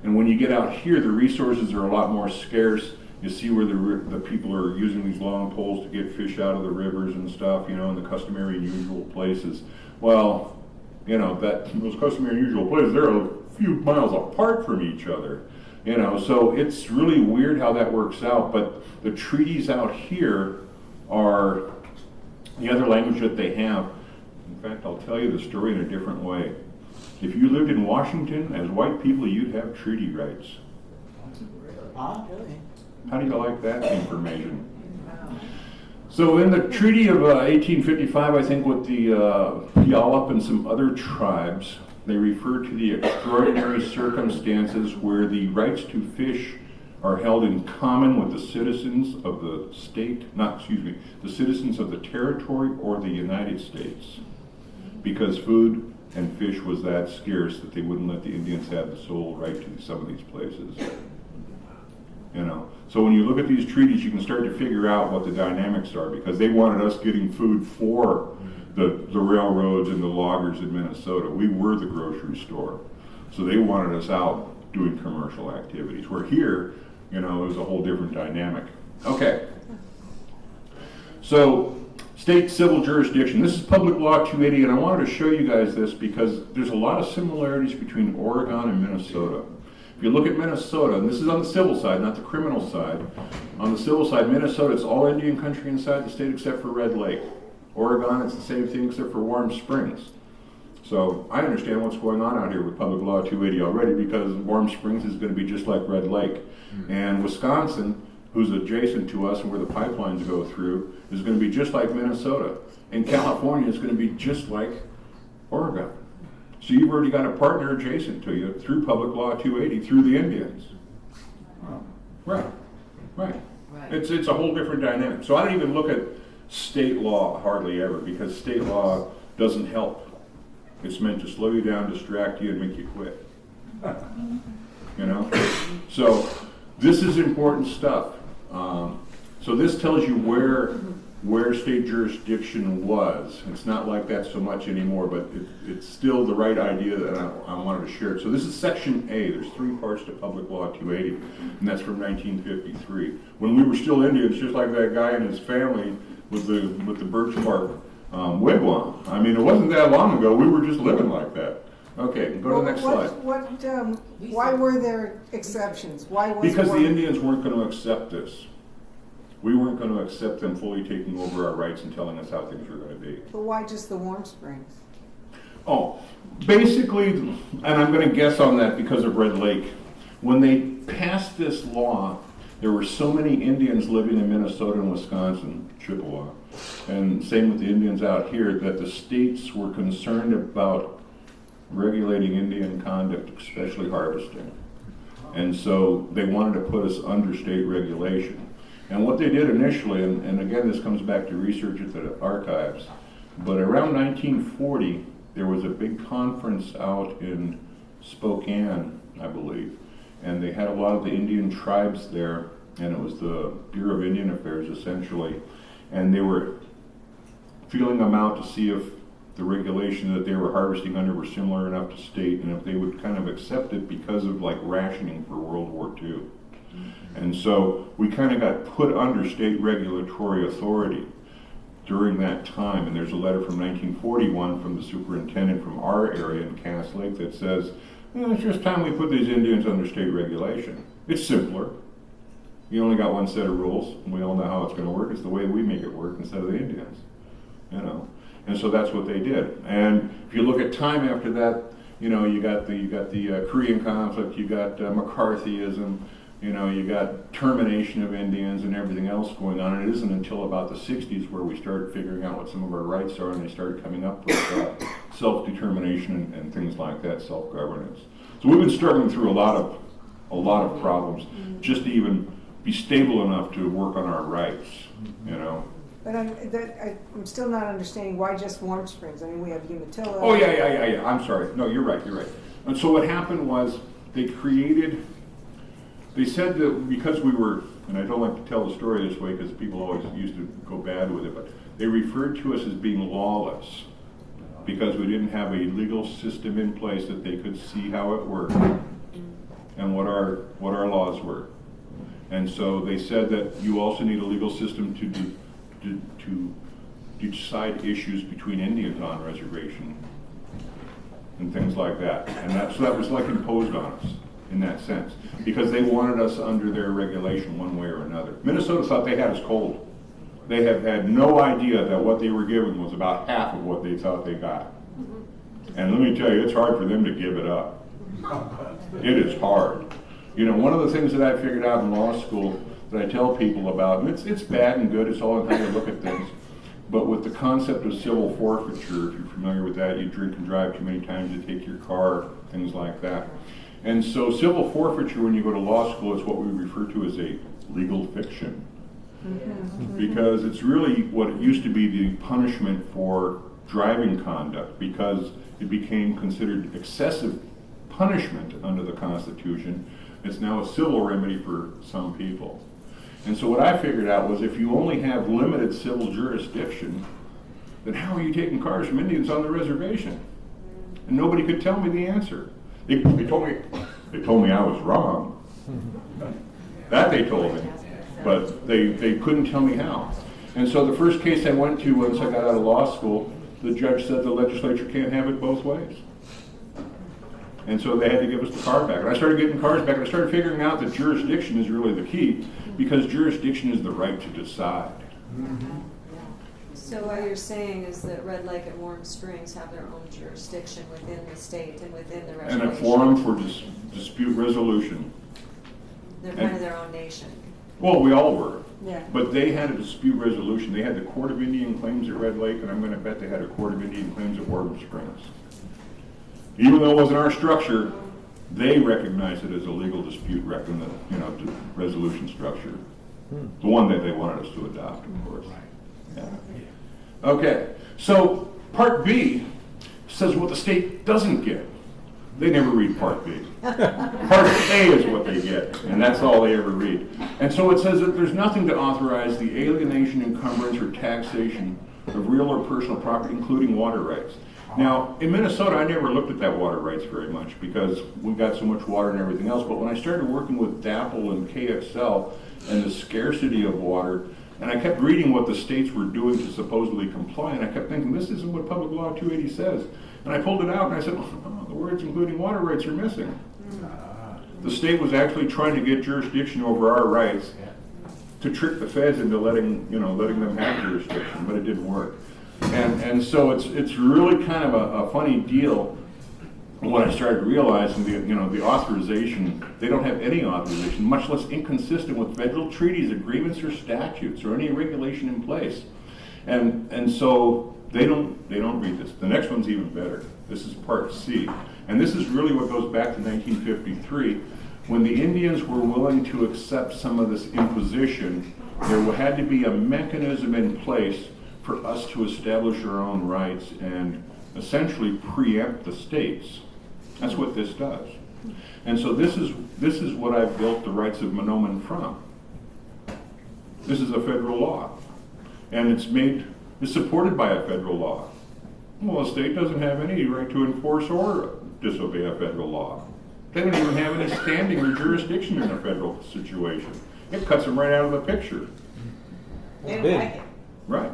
And when you get out here, the resources are a lot more scarce. You see where the people are using these long poles to get fish out of the rivers and stuff, in the customary and usual places. Well, those customary and usual places, they're a few miles apart from each other. So it's really weird how that works out, but the treaties out here are the other language that they have. In fact, I'll tell you the story in a different way. If you lived in Washington, as white people, you'd have treaty rights. Really? How do you like that information? So in the Treaty of 1855, I think with the Puyallup and some other tribes, they refer to the extraordinary circumstances where the rights to fish are held in common with the citizens of the state, the citizens of the territory or the United States, because food and fish was that scarce that they wouldn't let the Indians have the sole right to some of these places. So when you look at these treaties, you can start to figure out what the dynamics are, because they wanted us getting food for the railroads and the loggers in Minnesota. We were the grocery store. So they wanted us out doing commercial activities. Where here, it was a whole different dynamic. Okay. So State civil jurisdiction. This is Public Law 280, and I wanted to show you guys this because there's a lot of similarities between Oregon and Minnesota. If you look at Minnesota, and this is on the civil side, not the criminal side. On the civil side, Minnesota, it's all Indian country inside the state except for Red Lake. Oregon, it's the same thing except for Warm Springs. So I understand what's going on out here with Public Law 280 already because Warm Springs is going to be just like Red Lake. And Wisconsin, who's adjacent to us and where the pipelines go through, is going to be just like Minnesota. And California is going to be just like Oregon. So you've already got a partner adjacent to you through Public Law 280, through the Indians. Right. Right. It's a whole different dynamic. So I don't even look at state law hardly ever because state law doesn't help. It's meant to slow you down, distract you, and make you quit. You know? So this is important stuff. So this tells you where state jurisdiction was. It's not like that so much anymore, but it's still the right idea that I wanted to share it. So this is Section A. There's 3 parts to Public Law 280, and that's from 1953. When we were still Indians, just like that guy and his family with the birch bark wigwam. I mean, it wasn't that long ago. We were just living like that. Okay, go to the next slide. Why were there exceptions? Why was Because the one- Indians weren't going to accept this. We weren't going to accept them fully taking over our rights and telling us how things were going to be. But why just the Warm Springs? Oh, basically, and I'm going to guess on that because of Red Lake. When they passed this law, there were so many Indians living in Minnesota and Wisconsin, Chippewa, and same with the Indians out here, that the states were concerned about regulating Indian conduct, especially harvesting. And so they wanted to put us under state regulation. And what they did initially, and again this comes back to research at the archives, but around 1940 there was a big conference out in Spokane, I believe, and they had a lot of the Indian tribes there, and it was the Bureau of Indian Affairs essentially, and they were feeling them out to see if the regulation that they were harvesting under were similar enough to state, and if they would kind of accept it because of like rationing for World War II. And so we kind of got put under state regulatory authority during that time. And there's a letter from 1941 from the superintendent from our area in Cass Lake that says, it's just time we put these Indians under state regulation. It's simpler. You only got one set of rules, and we all know how it's going to work. It's the way we make it work instead of the Indians, you know. And so that's what they did. And if you look at time after that, you know, you got the Korean conflict, you got McCarthyism, you know, you got termination of Indians and everything else going on. And it isn't until about the 60s where we started figuring out what some of our rights are, and they started coming up with self-determination and things like that, self-governance. So we've been struggling through a lot of problems just to even be stable enough to work on our rights, you know. But I'm still not understanding why just Warm Springs. I mean, we have Umatilla. Oh, yeah. I'm sorry. No, you're right. And so what happened was they said that because we were, and I don't like to tell the story this way because people always used to go bad with it, but they referred to us as being lawless because we didn't have a legal system in place that they could see how it worked and what our laws were. And so they said that you also need a legal system to decide issues between Indians on reservation and things like that. And that was like imposed on us in that sense, because they wanted us under their regulation one way or another. Minnesota thought they had us cold. They have had no idea that what they were given was about half of what they thought they got. And let me tell you, it's hard for them to give it up. It is hard. You know, one of the things that I figured out in law school that I tell people about, and it's bad and good, it's all in how you look at things, but with the concept of civil forfeiture, if you're familiar with that, you drink and drive too many times, you take your car, things like that. And so civil forfeiture, when you go to law school, is what we refer to as a legal fiction. Because it's really what it used to be the punishment for driving conduct, because it became considered excessive punishment under the Constitution. It's now a civil remedy for some people. And so what I figured out was if you only have limited civil jurisdiction, then how are you taking cars from Indians on the reservation? And nobody could tell me the answer. They told me I was wrong. That they told me, but they couldn't tell me how. And so the first case I went to once I got out of law school, the judge said the legislature can't have it both ways. And so they had to give us the car back. And I started getting cars back, and I started figuring out that jurisdiction is really the key, because jurisdiction is the right to decide. So what you're saying is that Red Lake and Warm Springs have their own jurisdiction within the state and within the And reservation. a forum for dispute resolution. They're kind of their own nation. Well, we all were. Yeah. But they had a dispute resolution. They had the Court of Indian Claims at Red Lake, and I'm going to bet they had a Court of Indian Claims at Warm Springs. Even though it wasn't our structure, they recognized it as a legal dispute resolution structure. The one that they wanted us to adopt, of course. Yeah. Okay, so Part B says what the state doesn't get. They never read Part B. Part A is what they get, and that's all they ever read. And so it says that there's nothing to authorize the alienation, encumbrance, or taxation of real or personal property, including water rights. Now, in Minnesota, I never looked at that water rights very much because we got so much water and everything else. But when I started working with DAPL and KXL and the scarcity of water, and I kept reading what the states were doing to supposedly comply, and I kept thinking, this isn't what Public Law 280 says. And I pulled it out and I said, oh, the words including water rights are missing. The state was actually trying to get jurisdiction over our rights to trick the feds into letting them have jurisdiction, but it didn't work. And so it's really kind of a funny deal when I started realizing the authorization, they don't have any authorization, much less inconsistent with federal treaties, agreements, or statutes, or any regulation in place. And so they don't read this. The next one's even better. This is Part C. And this is really what goes back to 1953, when the Indians were willing to accept some of this imposition. There had to be a mechanism in place for us to establish our own rights and essentially preempt the states. That's what this does. And so this is what I've built the rights of Monoman from. This is a federal law. And it's supported by a federal law. Well, a state doesn't have any right to enforce or disobey a federal law. They don't even have any standing or jurisdiction in a federal situation. It cuts them right out of the picture. They don't like it. Right.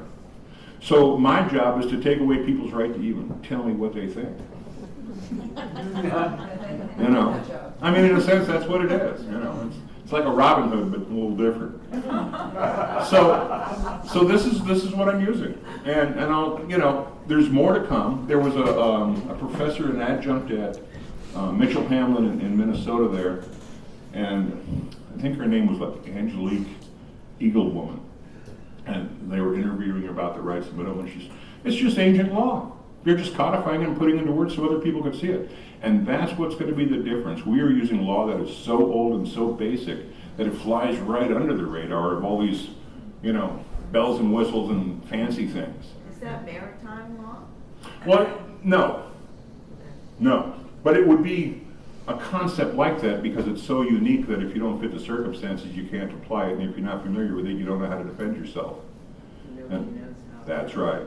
So my job is to take away people's right to even tell me what they think. I mean, in a sense, that's what it is. It's like a Robin Hood, but a little different. So this is what I'm using, and I'll there's more to come. There was a professor, an adjunct at Mitchell Hamlin in Minnesota there, and I think her name was like Angelique Eaglewoman, and they were interviewing her about the rights of Bibeau, and it's just ancient law. You're just codifying it and putting it into words so other people can see it. And that's what's going to be the difference. We are using law that is so old and so basic that it flies right under the radar of all these, bells and whistles and fancy things. Is that maritime law? Well, no. But it would be a concept like that because it's so unique that if you don't fit the circumstances, you can't apply it. And if you're not familiar with it, you don't know how to defend yourself. Nobody knows how. That's right.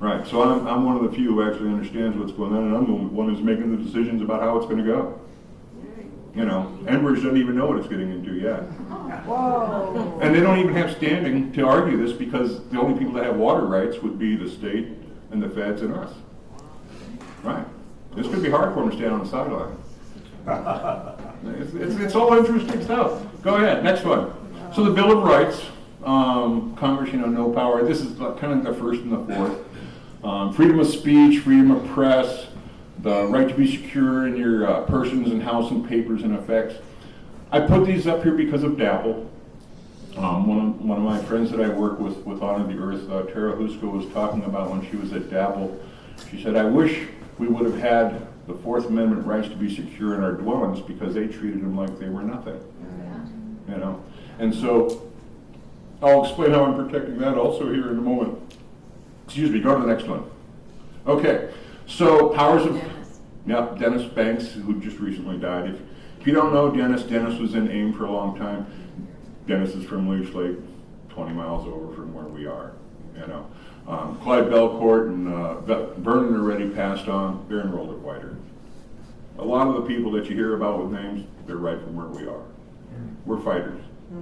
Right, so I'm one of the few who actually understands what's going on, and I'm the one who's making the decisions about how it's going to go. Enbridge doesn't even know what it's getting into yet. Whoa. And they don't even have standing to argue this because the only people that have water rights would be the state and the feds and us. Right. This could be hard for them to stand on the sideline. It's all interesting stuff. Go ahead, next one. So the Bill of Rights, Congress, no power. This is kind of the first and the fourth. Freedom of speech, freedom of press, the right to be secure in your persons and house and papers and effects. I put these up here because of DAPL. One of my friends that I work with Honor the Earth, Tara Husko, was talking about when she was at DAPL. She said, I wish we would have had the Fourth Amendment rights to be secure in our dwellings because they treated them like they were nothing. And so I'll explain how I'm protecting that also here in a moment. Excuse me, go to the next one. Okay, so powers of... Dennis Banks, who just recently died. If you don't know Dennis was in AIM for a long time. Dennis is from Leech Lake, 20 miles over from where we are. Clyde Belcourt and Vernon already passed on. They're enrolled at Whiter. A lot of the people that you hear about with names, they're right from where we are. We're fighters.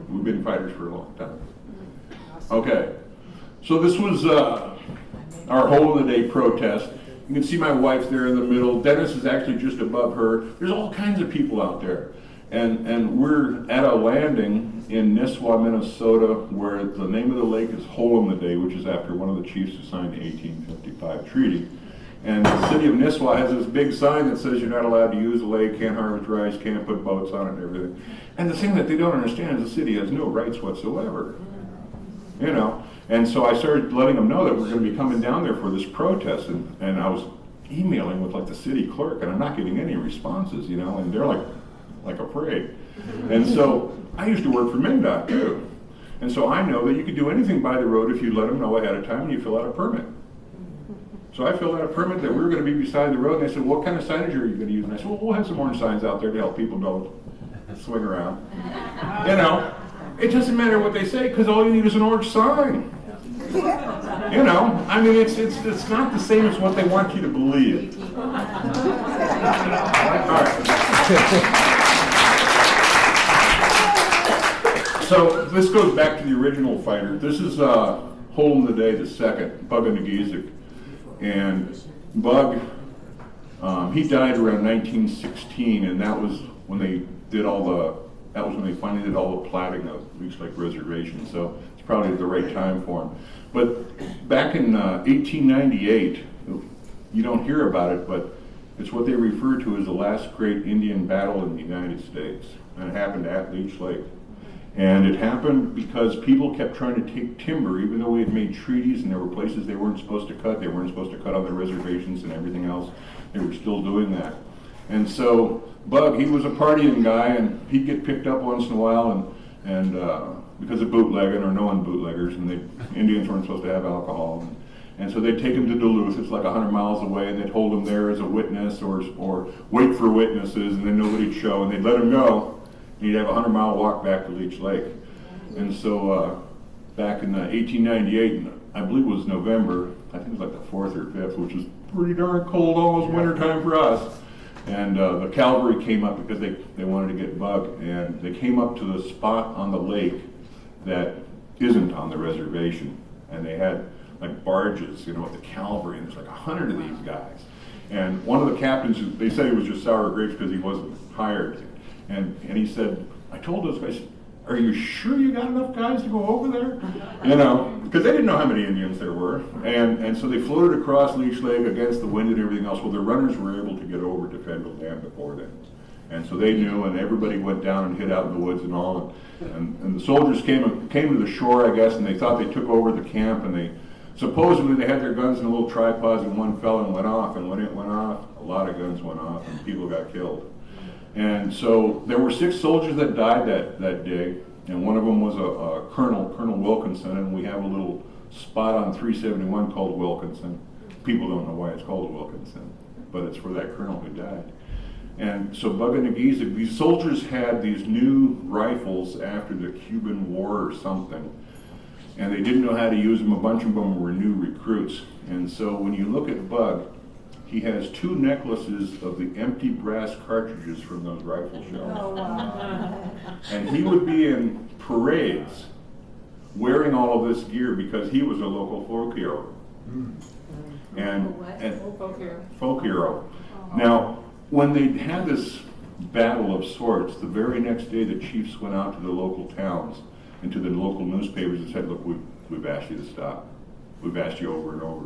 We've been fighters for a long time. Okay, So this was our hole of the day protest. You can see my wife there in the middle. Dennis is actually just above her. There's all kinds of people out there. And we're at a landing in Nisswa, Minnesota, where the name of the lake is Hole in the Day, which is after one of the chiefs who signed the 1855 treaty. And the city of Nisswa has this big sign that says you're not allowed to use the lake, can't harvest rice, can't put boats on it and everything. And the thing that they don't understand is the city has no rights whatsoever. You know, and so I started letting them know that we're going to be coming down there for this protest, and I was emailing with like the city clerk, and I'm not getting any responses, you know, and they're like afraid. And so I used to work for MnDOT too, and so I know that you could do anything by the road if you let them know ahead of time and you fill out a permit. So I filled out a permit that we were going to be beside the road, and they said, what kind of signage are you going to use? And I said, well, we'll have some orange signs out there to help people don't swing around. You know, it doesn't matter what they say, because all you need is an orange sign. You know, I mean, it's not the same as what they want you to believe. All right. So this goes back to the original fighter. This is Hole in the Day, the second, Bug and Nagizik. And Bug, he died around 1916, and that was when they did when they finally did all the platting of Leech Lake Reservation. So it's probably the right time for him. But back in 1898, you don't hear about it, but it's what they refer to as the last great Indian battle in the United States. And it happened at Leech Lake. And it happened because people kept trying to take timber, even though we had made treaties and there were places they weren't supposed to cut. They weren't supposed to cut on the reservations and everything else. They were still doing that. And so Bug, he was a partying guy, and he'd get picked up once in a while, and because of bootlegging or knowing bootleggers, and Indians weren't supposed to have alcohol. And so they'd take him to Duluth. It's like 100 miles away, and they'd hold him there as a witness or wait for witnesses, and then nobody'd show, and they'd let him go. And he'd have a 100-mile walk back to Leech Lake. And so back in 1898, I believe it was November, I think it was like the 4th or 5th, which was pretty darn cold, almost wintertime for us. And the cavalry came up because they wanted to get Bug, and they came up to the spot on the lake that isn't on the reservation. And they had like barges, you know, with the cavalry, and there's like 100 of these guys. And one of the captains, they said he was just sour grapes because he wasn't hired. And he said, I told those guys, are you sure you got enough guys to go over there? You know, because they didn't know how many Indians there were. And so they floated across Leech Lake against the wind and everything else. Well, the runners were able to get over to federal land before then. And so they knew, and everybody went down and hid out in the woods and all. And the soldiers came to the shore, I guess, and they thought they took over the camp, and supposedly they had their guns in little tripods, and one fell and went off. And when it went off, a lot of guns went off, and people got killed. And so there were 6 soldiers that died that day, and one of them was a Colonel Wilkinson, and we have a little spot on 371 called Wilkinson. People don't know why it's called Wilkinson, but it's for that colonel who died. And so Bug and Nagizik, these soldiers had these new rifles after the Cuban War or something, and they didn't know how to use them. A bunch of them were new recruits. And so when you look at Bug, he has 2 necklaces of the empty brass cartridges from those rifle shells. Oh, wow. And he would be in parades wearing all of this gear because he was a local folk hero. And folk hero. Now, when they had this battle of sorts, the very next day the chiefs went out to the local towns and to the local newspapers and said, look, we've asked you to stop. We've asked you over and over.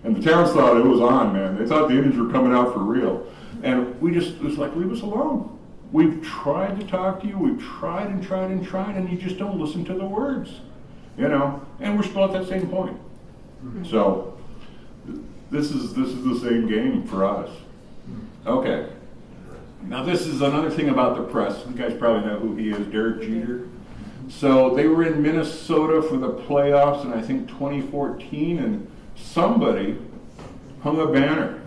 And the towns thought it was on, man. They thought the Indians were coming out for real. And it was like, leave us alone. We've tried to talk to you, we've tried and tried and tried, and you just don't listen to the words. You know? And we're still at that same point. So, this is the same game for us. Okay. Now this is another thing about the press. You guys probably know who he is, Derek Jeter. So they were in Minnesota for the playoffs in I think 2014, and somebody hung a banner,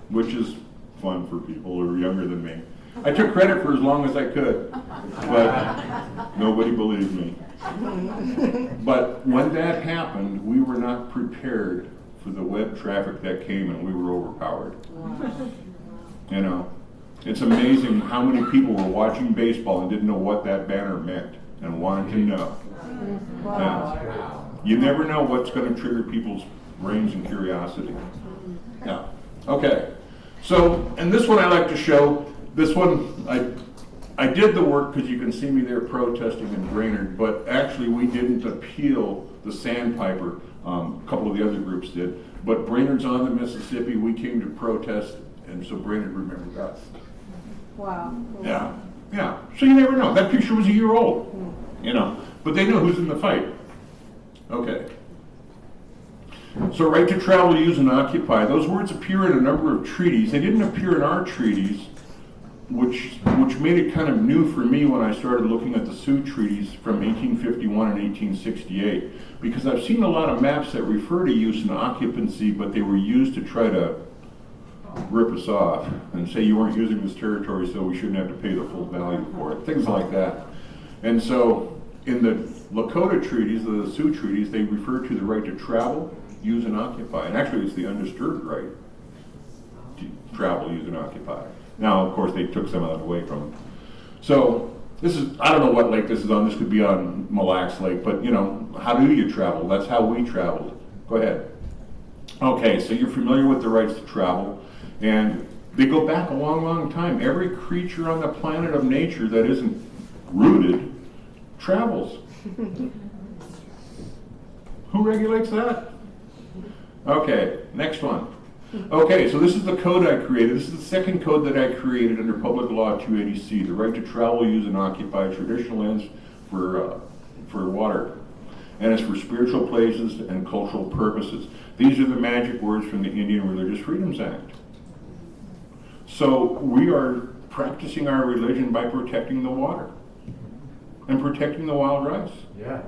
which is fun for people who are younger than me. I took credit for as long as I could, but nobody believed me. But when that happened, we were not prepared for the web traffic that came, and we were overpowered. You know, it's amazing how many people were watching baseball and didn't know what that banner meant and wanted to know. Wow. You never know what's going to trigger people's brains and curiosity. Yeah. Okay. So, and this one I like to show. This one, I did the work because you can see me there protesting in Brainerd, but actually we didn't appeal the Sandpiper. A couple of the other groups did. But Brainerd's on the Mississippi. We came to protest, and so Brainerd remembered us. Wow. Yeah. Yeah. So you never know. That picture was a year old, you know. But they know who's in the fight. Okay. So right to travel, use, and occupy. Those words appear in a number of treaties. They didn't appear in our treaties, which made it kind of new for me when I started looking at the Sioux treaties from 1851 and 1868, because I've seen a lot of maps that refer to use and occupancy, but they were used to try to rip us off and say you weren't using this territory, so we shouldn't have to pay the full value for it, things like that. And so in the Lakota treaties, the Sioux treaties, they refer to the right to travel, use, and occupy. And actually it's the undisturbed right to travel, use, and occupy. Now, of course, they took some of that away from them. So this is, I don't know what lake this is on. This could be on Mille Lacs Lake, but you know, how do you travel? That's how we traveled. Go ahead. Okay, so you're familiar with the rights to travel, and they go back a long, long time. Every creature on the planet of nature that isn't rooted travels. Who regulates that? Okay, next one. Okay, so this is the code I created. This is the second code that I created under Public Law 280C, the right to travel, use, and occupy traditional lands for water. And it's for spiritual places and cultural purposes. These are the magic words from the Indian Religious Freedoms Act. So we are practicing our religion by protecting the water and protecting the wild rice. Yes.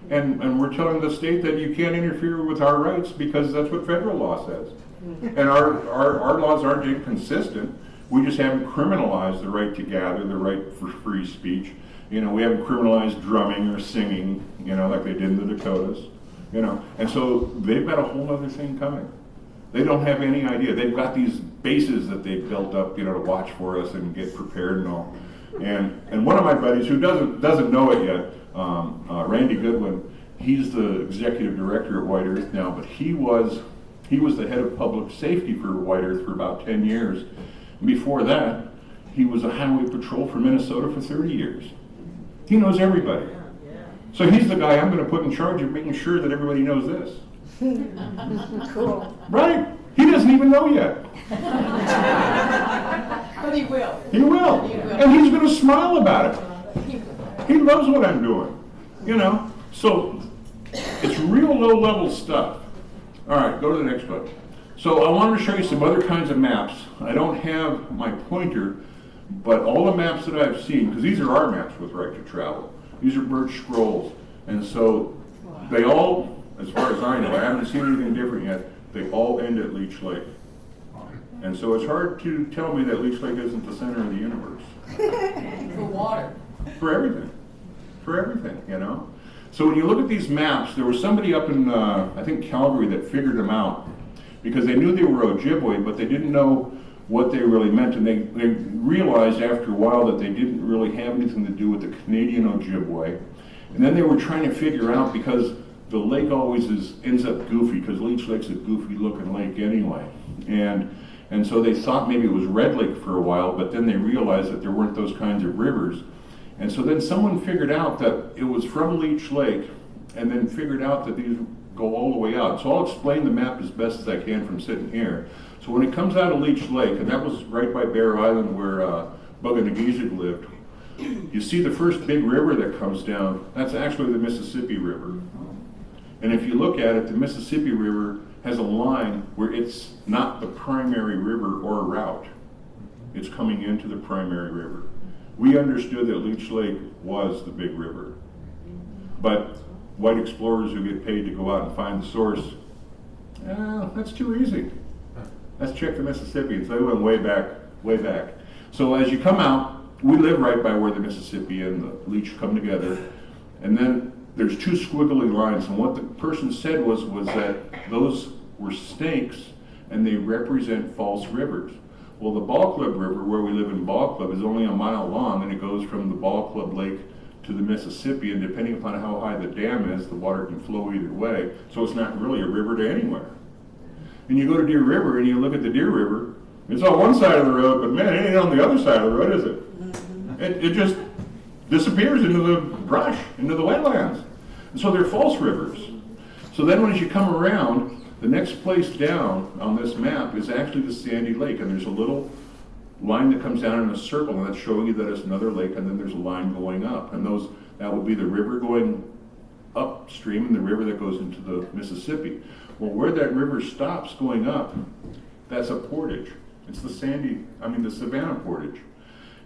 And we're telling the state that you can't interfere with our rights because that's what federal law says. And our laws aren't inconsistent. We just haven't criminalized the right to gather, the right for free speech. You know, we haven't criminalized drumming or singing, you know, like they did in the Dakotas. You know, and so they've got a whole other thing coming. They don't have any idea. They've got these bases that they've built up, you know, to watch for us and get prepared and all. And one of my buddies who doesn't know it yet, Randy Goodwin, he's the executive director at White Earth now, but he was the head of public safety for White Earth for about 10 years. Before that, he was a highway patrol for Minnesota for 30 years. He knows everybody. So he's the guy I'm going to put in charge of making sure that everybody knows this. Cool. Right? He doesn't even know yet. But he will. He will. He will. And he's going to smile about it. He loves what I'm doing. You know? So it's real low-level stuff. All right, go to the next one. So I wanted to show you some other kinds of maps. I don't have my pointer, but all the maps that I've seen, because these are our maps with right to travel. These are birch scrolls. And so they all, as far as I know, I haven't seen anything different yet, they all end at Leech Lake. And so it's hard to tell me that Leech Lake isn't the center of the universe. For water. For everything. For everything, you know? So when you look at these maps, there was somebody up in, I think, Calgary that figured them out. Because they knew they were Ojibwe, but they didn't know what they really meant. And they realized after a while that they didn't really have anything to do with the Canadian Ojibwe. And then they were trying to figure out, because the lake always ends up goofy, because Leech Lake's a goofy looking lake anyway. And so they thought maybe it was Red Lake for a while, but then they realized that there weren't those kinds of rivers. And so then someone figured out that it was from Leech Lake, and then figured out that these go all the way out. So I'll explain the map as best as I can from sitting here. So when it comes out of Leech Lake, and that was right by Bear Island where Buganagizik lived, you see the first big river that comes down, that's actually the Mississippi River. And if you look at it, the Mississippi River has a line where it's not the primary river or route. It's coming into the primary river. We understood that Leech Lake was the big river. But white explorers who get paid to go out and find the source, that's too easy. Let's check the Mississippi. And so they went way back, way back. So as you come out, we live right by where the Mississippi and the Leech come together. And then there's two squiggly lines. And what the person said was that those were snakes and they represent false rivers. Well, the Ball Club River, where we live in Ball Club, is only a mile long, and it goes from the Ball Club Lake to the Mississippi, and depending upon how high the dam is, the water can flow either way, so it's not really a river to anywhere. And you go to Deer River and you look at the Deer River, it's on one side of the road, but man, it ain't on the other side of the road, is it? It just disappears into the brush, into the wetlands. And so they're false rivers. So then when you come around, the next place down on this map is actually the Sandy Lake, and there's a little line that comes down in a circle, and that's showing you that it's another lake, and then there's a line going up. And that would be the river going upstream and the river that goes into the Mississippi. Well, where that river stops going up, that's a portage. It's the Savannah portage.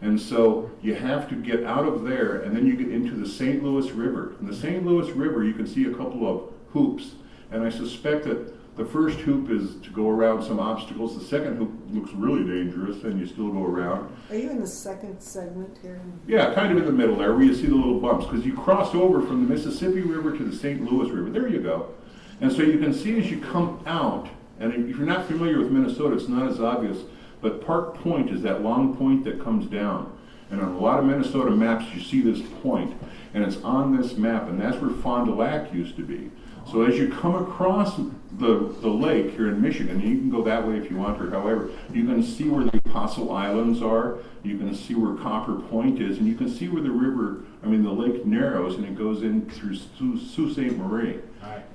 And so you have to get out of there, and then you get into the St. Louis River. In the St. Louis River, you can see a couple of hoops, and I suspect that the first hoop is to go around some obstacles. The second hoop looks really dangerous, and you still go around. Are you in the second segment here? Yeah, kind of in the middle there, where you see the little bumps, because you cross over from the Mississippi River to the St. Louis River. There you go. And so you can see as you come out, and if you're not familiar with Minnesota, it's not as obvious, but Park Point is that long point that comes down. And on a lot of Minnesota maps, you see this point, and it's on this map, and that's where Fond du Lac used to be. So as you come across the lake here in Michigan, and you can go that way if you want, or however, you can see where the Apostle Islands are, you can see where Copper Point is, and you can see where the lake narrows, and it goes in through Sault Ste. Marie.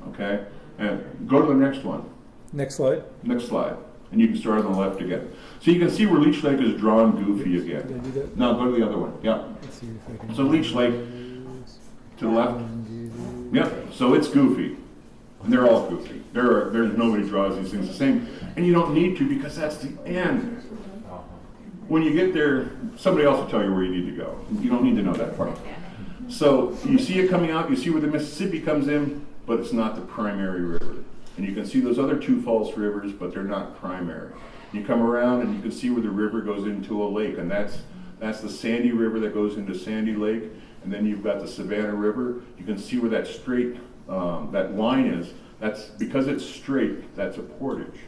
Okay? And go to the next one. Next slide. Next slide. And you can start on the left again. So you can see where Leech Lake is drawn goofy Did I again. do that? Now go to the other one. Yeah. Let's see if I can. So Leech Lake to the left. Yep. So it's goofy. And they're all goofy. There's nobody draws these things the same. And you don't need to, because that's the end. When you get there, somebody else will tell you where you need to go. You don't need to know that part. So you see it coming out, you see where the Mississippi comes in, but it's not the primary river. And you can see those other two false rivers, but they're not primary. You come around and you can see where the river goes into a lake, and that's the Sandy River that goes into Sandy Lake. And then you've got the Savannah River. You can see where that straight, that line is. That's because it's straight, that's a portage.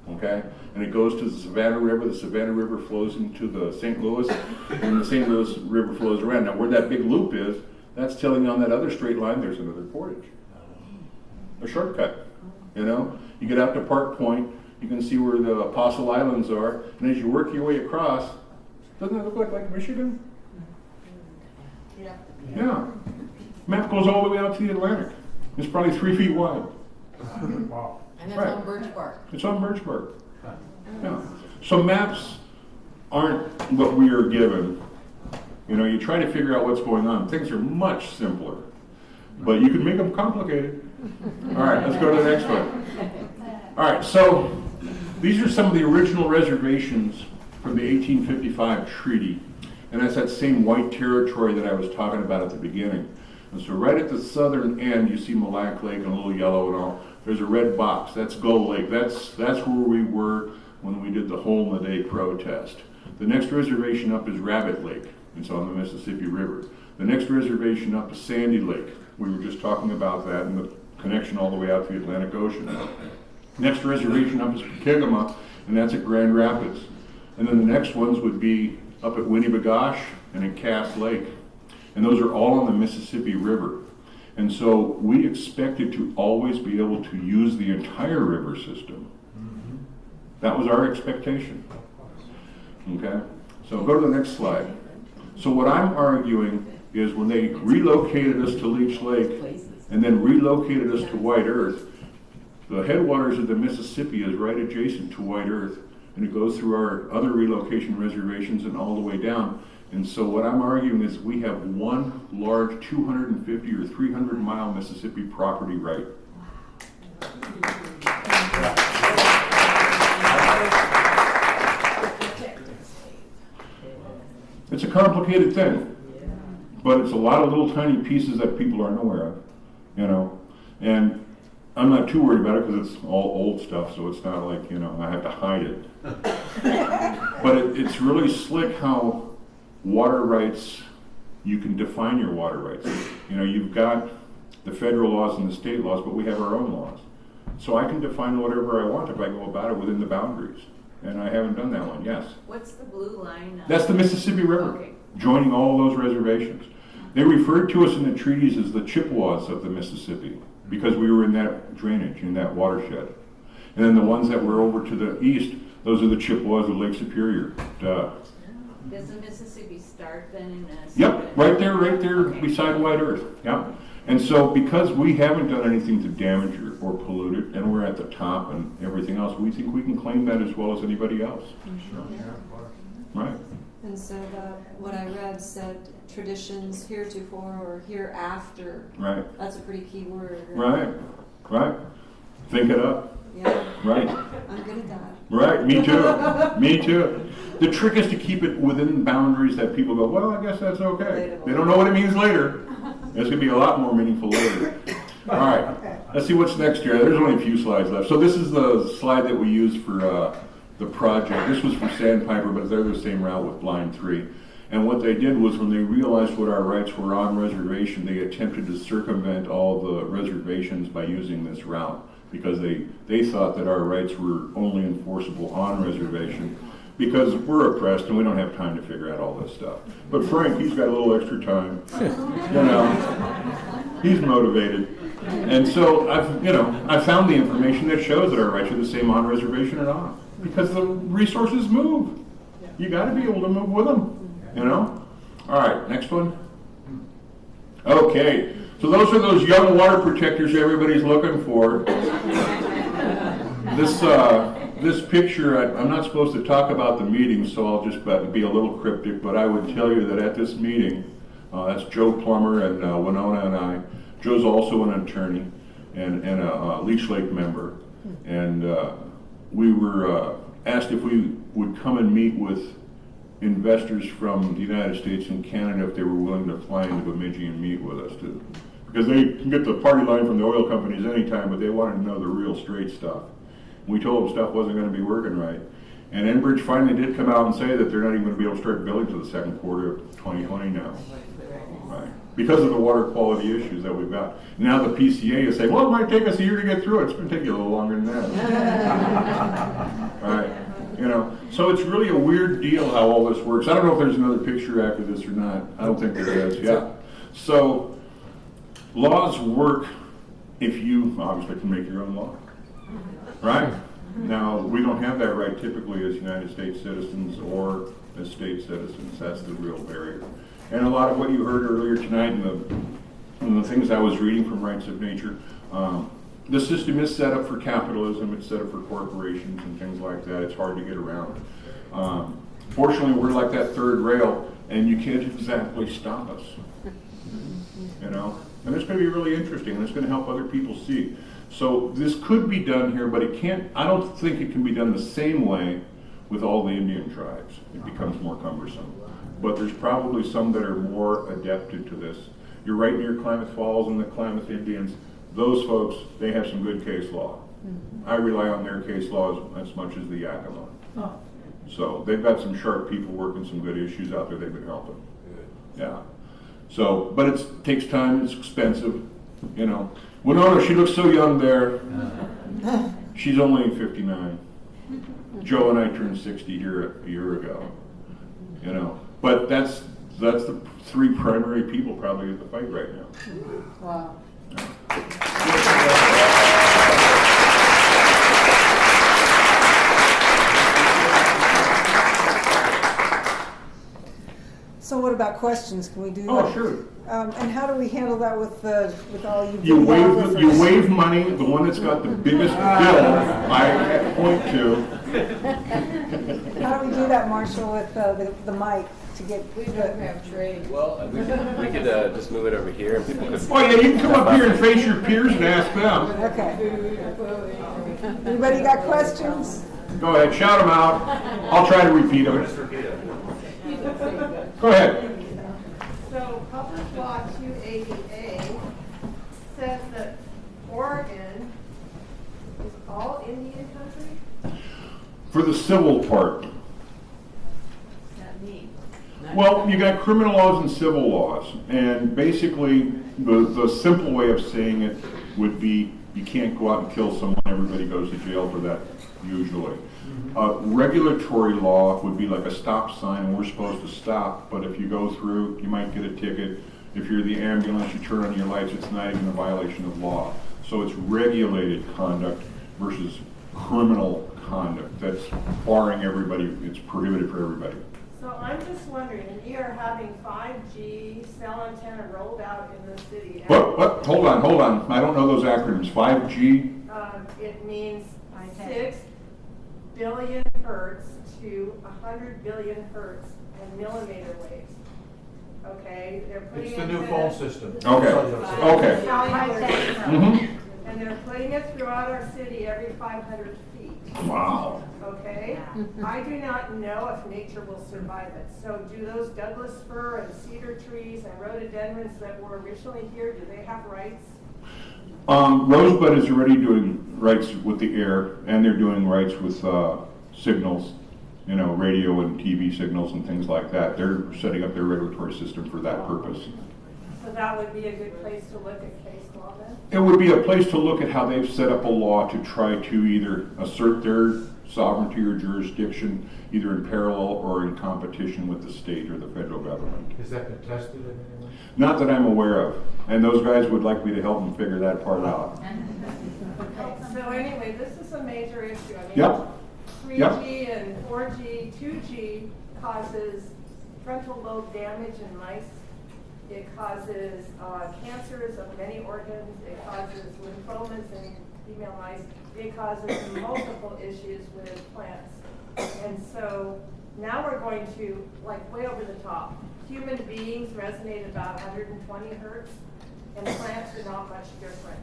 Okay? And it goes to the Savannah River. The Savannah River flows into the St. Louis, and the St. Louis River flows around. Now, where that big loop is, that's telling you on that other straight line there's another portage. A shortcut. You know? You get out to Park Point, you can see where the Apostle Islands are, and as you work your way across, doesn't that look like Michigan? Yeah. Map goes all the way out to the Atlantic. It's probably 3 feet wide. And it's Right. on Birch Bark. It's on Birchburg. Yeah. So maps aren't what we are given. You know, you try to figure out what's going on. Things are much simpler, but you can make them complicated. All right, let's go to the next one. All right, so these are some of the original reservations from the 1855 treaty. And that's that same white territory that I was talking about at the beginning. And so right at the southern end, you see Mille Lacs Lake and a little yellow and all. There's a red box. That's Gull Lake. That's where we were when we did the Hole in the Day protest. The next reservation up is Rabbit Lake. It's on the Mississippi River. The next reservation up is Sandy Lake. We were just talking about that and the connection all the way out to the Atlantic Ocean. Next reservation up is Pokegama, and that's at Grand Rapids. And then the next ones would be up at Winnebagosh and at Cass Lake. And those are all on the Mississippi River. And so we expected to always be able to use the entire river system. That was our expectation. Okay? So go to the next slide. So what I'm arguing is when they relocated us to Leech Lake and then relocated us to White Earth, the headwaters of the Mississippi is right adjacent to White Earth, and it goes through our other relocation reservations and all the way down. And so what I'm arguing is we have one large 250 or 300 mile Mississippi property right. It's a complicated thing, but it's a lot of little tiny pieces that people aren't aware of, you know. And I'm not too worried about it because it's all old stuff, so it's not like, you know, I have to hide it. But it's really slick how water rights, you can define your water rights. You know, you've got the federal laws and the state laws, but we have our own laws. So I can define whatever I want if I go about it within the boundaries. And I haven't done that one, yes. What's the blue line? That's the Mississippi River, Okay. joining all those reservations. They referred to us in the treaties as the Chippewas of the Mississippi because we were in that drainage, in that watershed. And then the ones that were over to the east, those are the Chippewas of Lake Superior. Duh. Does the Mississippi start then in this? Yep, right there Okay. beside White Earth. Yep. And so because we haven't done anything to damage or pollute it, and we're at the top and everything else, we think we can claim that as well as anybody else. Right. And so what I read said traditions heretofore or hereafter. Right. That's a pretty key word. Right. Right. Think it up. Yeah, Right. I'm good at that. Right. Me too. Me too. The trick is to keep it within boundaries that people go, well, I guess that's okay. They don't know what it means later. It's going to be a lot more meaningful later. All right. Let's see what's next here. There's only a few slides left. So this is the slide that we used for the project. This was for Sandpiper, but they're the same route with Blind 3. And what they did was when they realized what our rights were on reservation, they attempted to circumvent all the reservations by using this route because they thought that our rights were only enforceable on reservation because we're oppressed and we don't have time to figure out all this stuff. But Frank, he's got a little extra time. You know, he's motivated. And so I found the information that shows that our rights are the same on reservation and off because the resources move. You got to be able to move with them, you know? All right, next one. Okay, so those are those young water protectors everybody's looking for. This picture, I'm not supposed to talk about the meeting, so I'll just be a little cryptic, but I would tell you that at this meeting, that's Joe Plummer and Winona and I. Joe's also an attorney and a Leech Lake member. And we were asked if we would come and meet with investors from the United States and Canada if they were willing to fly into Bemidji and meet with us too. Because they can get the party line from the oil companies anytime, but they wanted to know the real straight stuff. We told them stuff wasn't going to be working right. And Enbridge finally did come out and say that they're not even going to be able to start billing to the second quarter of 2020 now. Right. Because of the water quality issues that we've got. Now the PCA is saying, well, it might take us a year to get through it. It's going to take you a little longer than that. Right. You know, so it's really a weird deal how all this works. I don't know if there's another picture after this or not. I don't think there is. Yeah. So laws work if you obviously can make your own law. Right? Now, we don't have that right typically as United States citizens or as state citizens. That's the real barrier. And a lot of what you heard earlier tonight and the things I was reading from Rights of Nature, the system is set up for capitalism, it's set up for corporations and things like that. It's hard to get around. Fortunately, we're like that third rail, and you can't exactly stop us. You know? And it's going to be really interesting, and it's going to help other people see. So this could be done here, but it can't, I don't think it can be done the same way with all the Indian tribes. It becomes more cumbersome. But there's probably some that are more adapted to this. You're right near Klamath Falls and the Klamath Indians. Those folks, they have some good case law. I rely on their case laws as much as the Yakima. So they've got some sharp people working some good issues out there they've been helping. Yeah. So, but it takes time, it's expensive, you know. Winona, she looks so young there. She's only 59. Joe and I turned 60 here a year ago, you know. But that's the three primary people probably at the fight right now. Wow. So what about questions? Can we do that? Oh, sure. And how do we handle that with all you You videographers? wave money. The one that's got the biggest bill, I point to. How do we do that, Marshall, with the mic to get We don't have trade. Well, we could just move it over here and people could. Oh yeah, you can come up here and face your peers and ask them. Okay. Anybody got questions? Go ahead, shout them out. I'll try to repeat them. Go ahead. So Public Law 280A says that Oregon is all Indian country? For the civil part. Not me. Well, you got criminal laws and civil laws, and basically the simple way of saying it would be you can't go out and kill someone, everybody goes to jail for that usually. Regulatory law would be like a stop sign and we're supposed to stop, but if you go through, you might get a ticket. If you're the ambulance, you turn on your lights, it's not even a violation of law. So it's regulated conduct versus criminal conduct. That's barring everybody, it's prohibited for everybody. So I'm just wondering, we are having 5G cell antenna rolled out in the city. What? Hold on. I don't know those acronyms. 5G? It means 6 billion hertz to 100 billion hertz and millimeter waves. Okay, they're putting It's the new phone system. Okay. Okay. Mhm. And they're putting it throughout our city every 500 feet. Wow. Okay? I do not know if nature will survive it. So do those Douglas fir and cedar trees and rhododendrons that were originally here, do they have rights? Rosebud is already doing rights with the air, and they're doing rights with signals, you know, radio and TV signals and things like that. They're setting up their regulatory system for that purpose. So that would be a good place to look at case law then? It would be a place to look at how they've set up a law to try to either assert their sovereignty or jurisdiction, either in parallel or in competition with the state or the federal government. Has that been tested in any way? Not that I'm aware of, and those guys would like me to help them figure that part out. So anyway, this is a major issue. I mean, Yep. 3G and 4G, 2G causes frontal lobe damage in mice. It causes cancers of many organs. It causes lymphomas in female mice. It causes multiple issues with plants. And so now we're going to, like, way over the top. Human beings resonate about 120 hertz, and plants are not much different.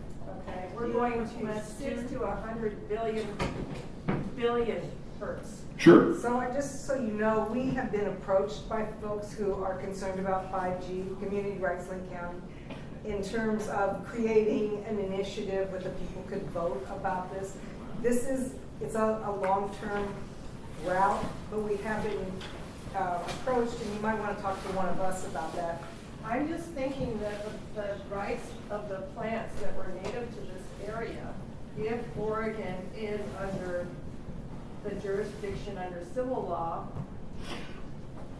Okay, we're going to 6 to 100 billion hertz. Sure. So just so you know, we have been approached by folks who are concerned about 5G, Community Rights Link County, in terms of creating an initiative where the people could vote about this. It's a long-term route, but we have been approached, and you might want to talk to one of us about that. I'm just thinking that the rights of the plants that were native to this area, if Oregon is under the jurisdiction under civil law.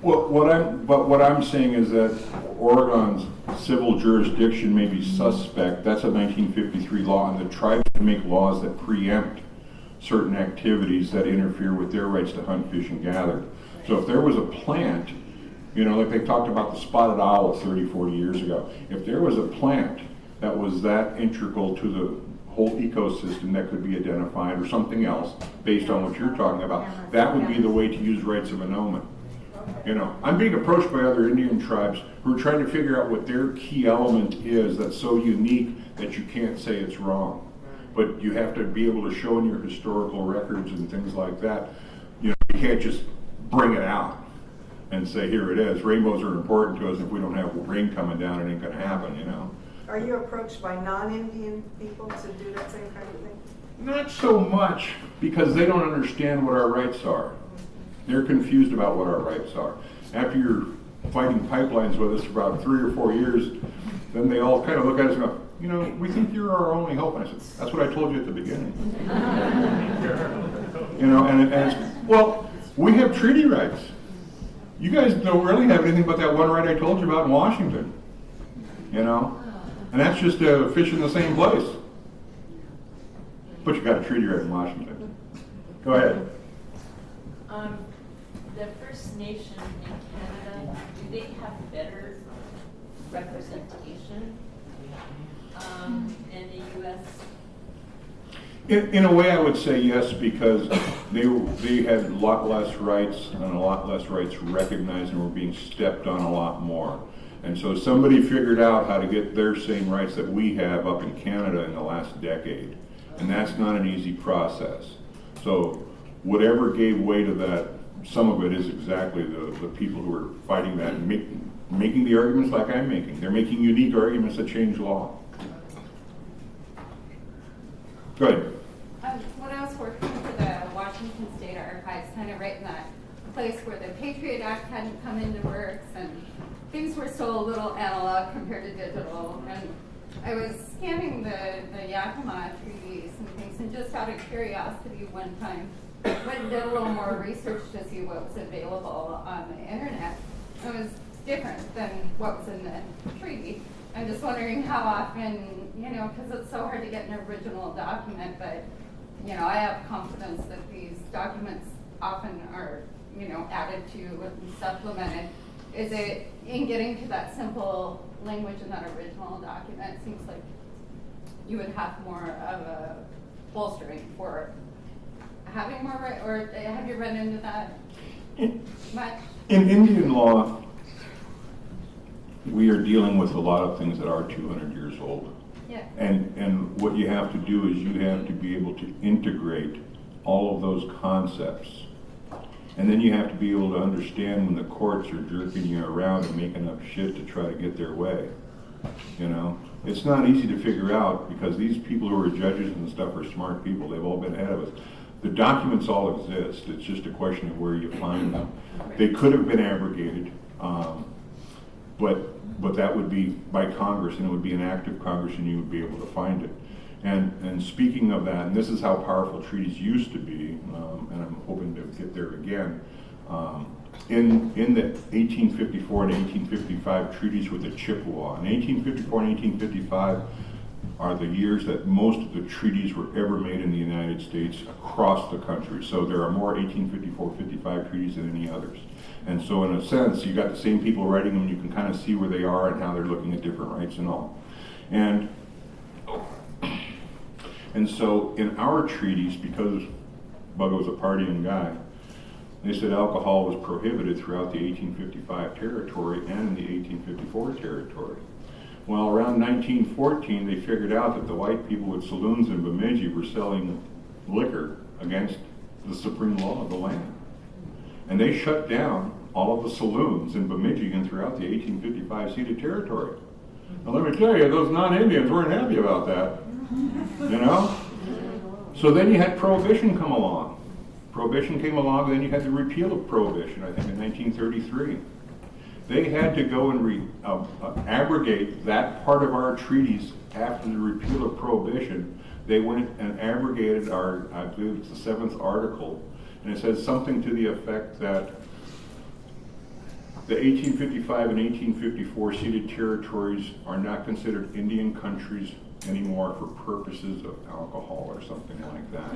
Well, what I'm saying is that Oregon's civil jurisdiction may be suspect. That's a 1953 law, and the tribes can make laws that preempt certain activities that interfere with their rights to hunt, fish, and gather. So if there was a plant, you know, like they talked about the spotted owl 30, 40 years ago, if there was a plant that was that integral to the whole ecosystem that could be identified, or something else based on what you're talking about, that would be the way to use rights of annulment. You know, I'm being approached by other Indian tribes who are trying to figure out what their key element is that's so unique that you can't say it's wrong. But you have to be able to show in your historical records and things like that. You know, you can't just bring it out and say, here it is. Rainbows are important to us. If we don't have rain coming down, it ain't gonna happen, you know. Are you approached by non-Indian people to do that same kind of thing? Not so much, because they don't understand what our rights are. They're confused about what our rights are. After you're fighting pipelines with us for about 3 or 4 years, then they all kind of look at us and go, you know, we think you're our only hope. And I said, that's what I told you at the beginning. You know, and it's, well, we have treaty rights. You guys don't really have anything but that one right I told you about in Washington. You know? And that's just fish in the same place. But you got a treaty right in Washington. Go ahead. The First Nation in Canada, do they have better representation in the U.S.? In a way, I would say yes, because they had a lot less rights and a lot less rights recognized, and were being stepped on a lot more. And so somebody figured out how to get their same rights that we have up in Canada in the last decade. And that's not an easy process. So whatever gave way to that, some of it is exactly the people who are fighting that and making the arguments like I'm making. They're making unique arguments that change law. Go ahead. When I was working for the Washington State Archives, kind of right in that place where the Patriot Act hadn't come into works and things were still a little analog compared to digital, and I was scanning the Yakima treaties and things, and just out of curiosity one time, went and did a little more research to see what was available on the internet. I was different than what was in the treaty. I'm just wondering how often, because it's so hard to get an original document, but, I have confidence that these documents often are, added to and supplemented. Is it in getting to that simple language in that original document? It seems like you would have more of a bolstering for having more, right? Or have you run into that much? In Indian law, we are dealing with a lot of things that are 200 years old. Yeah. And what you have to do is you have to be able to integrate all of those concepts. And then you have to be able to understand when the courts are jerking you around and making up shit to try to get their way. It's not easy to figure out because these people who are judges and stuff are smart people. They've all been ahead of us. The documents all exist. It's just a question of where you find them. They could have been abrogated, but that would be by Congress, and it would be an act of Congress, and you would be able to find it. And speaking of that, and this is how powerful treaties used to be, and I'm hoping to get there again. In the 1854 and 1855 treaties with the Chippewa, in 1854 and 1855 are the years that most of the treaties were ever made in the United States across the country. So there are more 1854-55 treaties than any others. And so in a sense, you got the same people writing them, and you can kind of see where they are and how they're looking at different rights and all. And so in our treaties, because Bugga was a partying guy, they said alcohol was prohibited throughout the 1855 territory and in the 1854 territory. Well, around 1914, they figured out that the white people with saloons in Bemidji were selling liquor against the supreme law of the land. And they shut down all of the saloons in Bemidji and throughout the 1855 ceded territory. Now let me tell you, those non-Indians weren't happy about that. So then you had Prohibition come along. Prohibition came along, then you had the repeal of Prohibition, I think in 1933. They had to go and abrogate that part of our treaties after the repeal of Prohibition. They went and abrogated our, I believe it's the 7th article, and it says something to the effect that the 1855 and 1854 ceded territories are not considered Indian countries anymore for purposes of alcohol or something like that.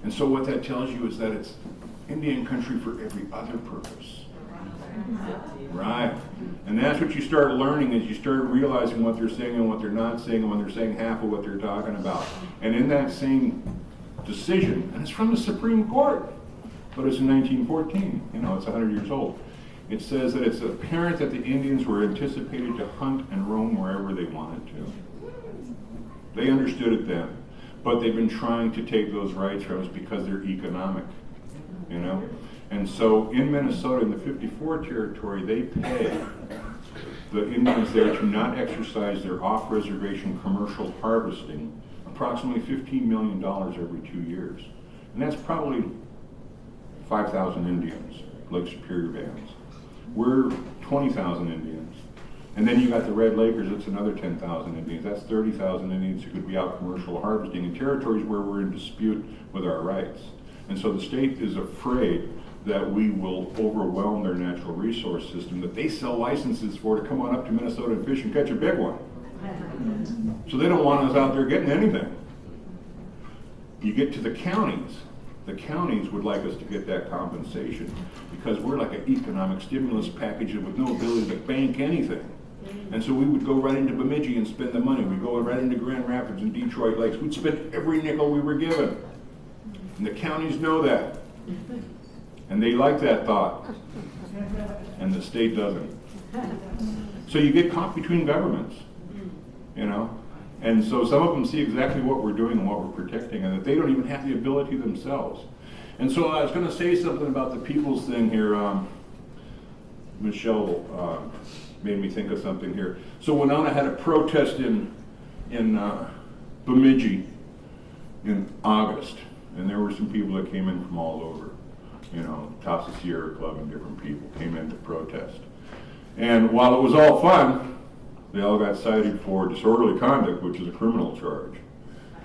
And so what that tells you is that it's Indian country for every other purpose. Right. And that's what you start learning as you start realizing what they're saying and what they're not saying and when they're saying half of what they're talking about. And in that same decision, and it's from the Supreme Court, but it's in 1914, it's 100 years old. It says that it's apparent that the Indians were anticipated to hunt and roam wherever they wanted to. They understood it then, but they've been trying to take those rights from us because they're economic, And so in Minnesota, in the 54 territory, they pay the Indians there to not exercise their off-reservation commercial harvesting approximately $15 million every 2 years. And that's probably 5,000 Indians, Lake Superior bands. We're 20,000 Indians. And then you got the Red Lakers, it's another 10,000 Indians. That's 30,000 Indians who could be out commercial harvesting in territories where we're in dispute with our rights. And so the state is afraid that we will overwhelm their natural resource system that they sell licenses for to come on up to Minnesota and fish and catch a big one. So they don't want us out there getting anything. You get to the counties. The counties would like us to get that compensation because we're like an economic stimulus package with no ability to bank anything. And so we would go right into Bemidji and spend the money. We'd go right into Grand Rapids and Detroit Lakes. We'd spend every nickel we were given. And the counties know that. And they like that thought. And the state doesn't. So you get caught between governments, And so some of them see exactly what we're doing and what we're protecting, and that they don't even have the ability themselves. And so I was going to say something about the people's thing here. Michelle made me think of something here. So Winona had a protest in Bemidji in August, and there were some people that came in from all over. Tops of Sierra Club and different people came in to protest. And while it was all fun, they all got cited for disorderly conduct, which is a criminal charge.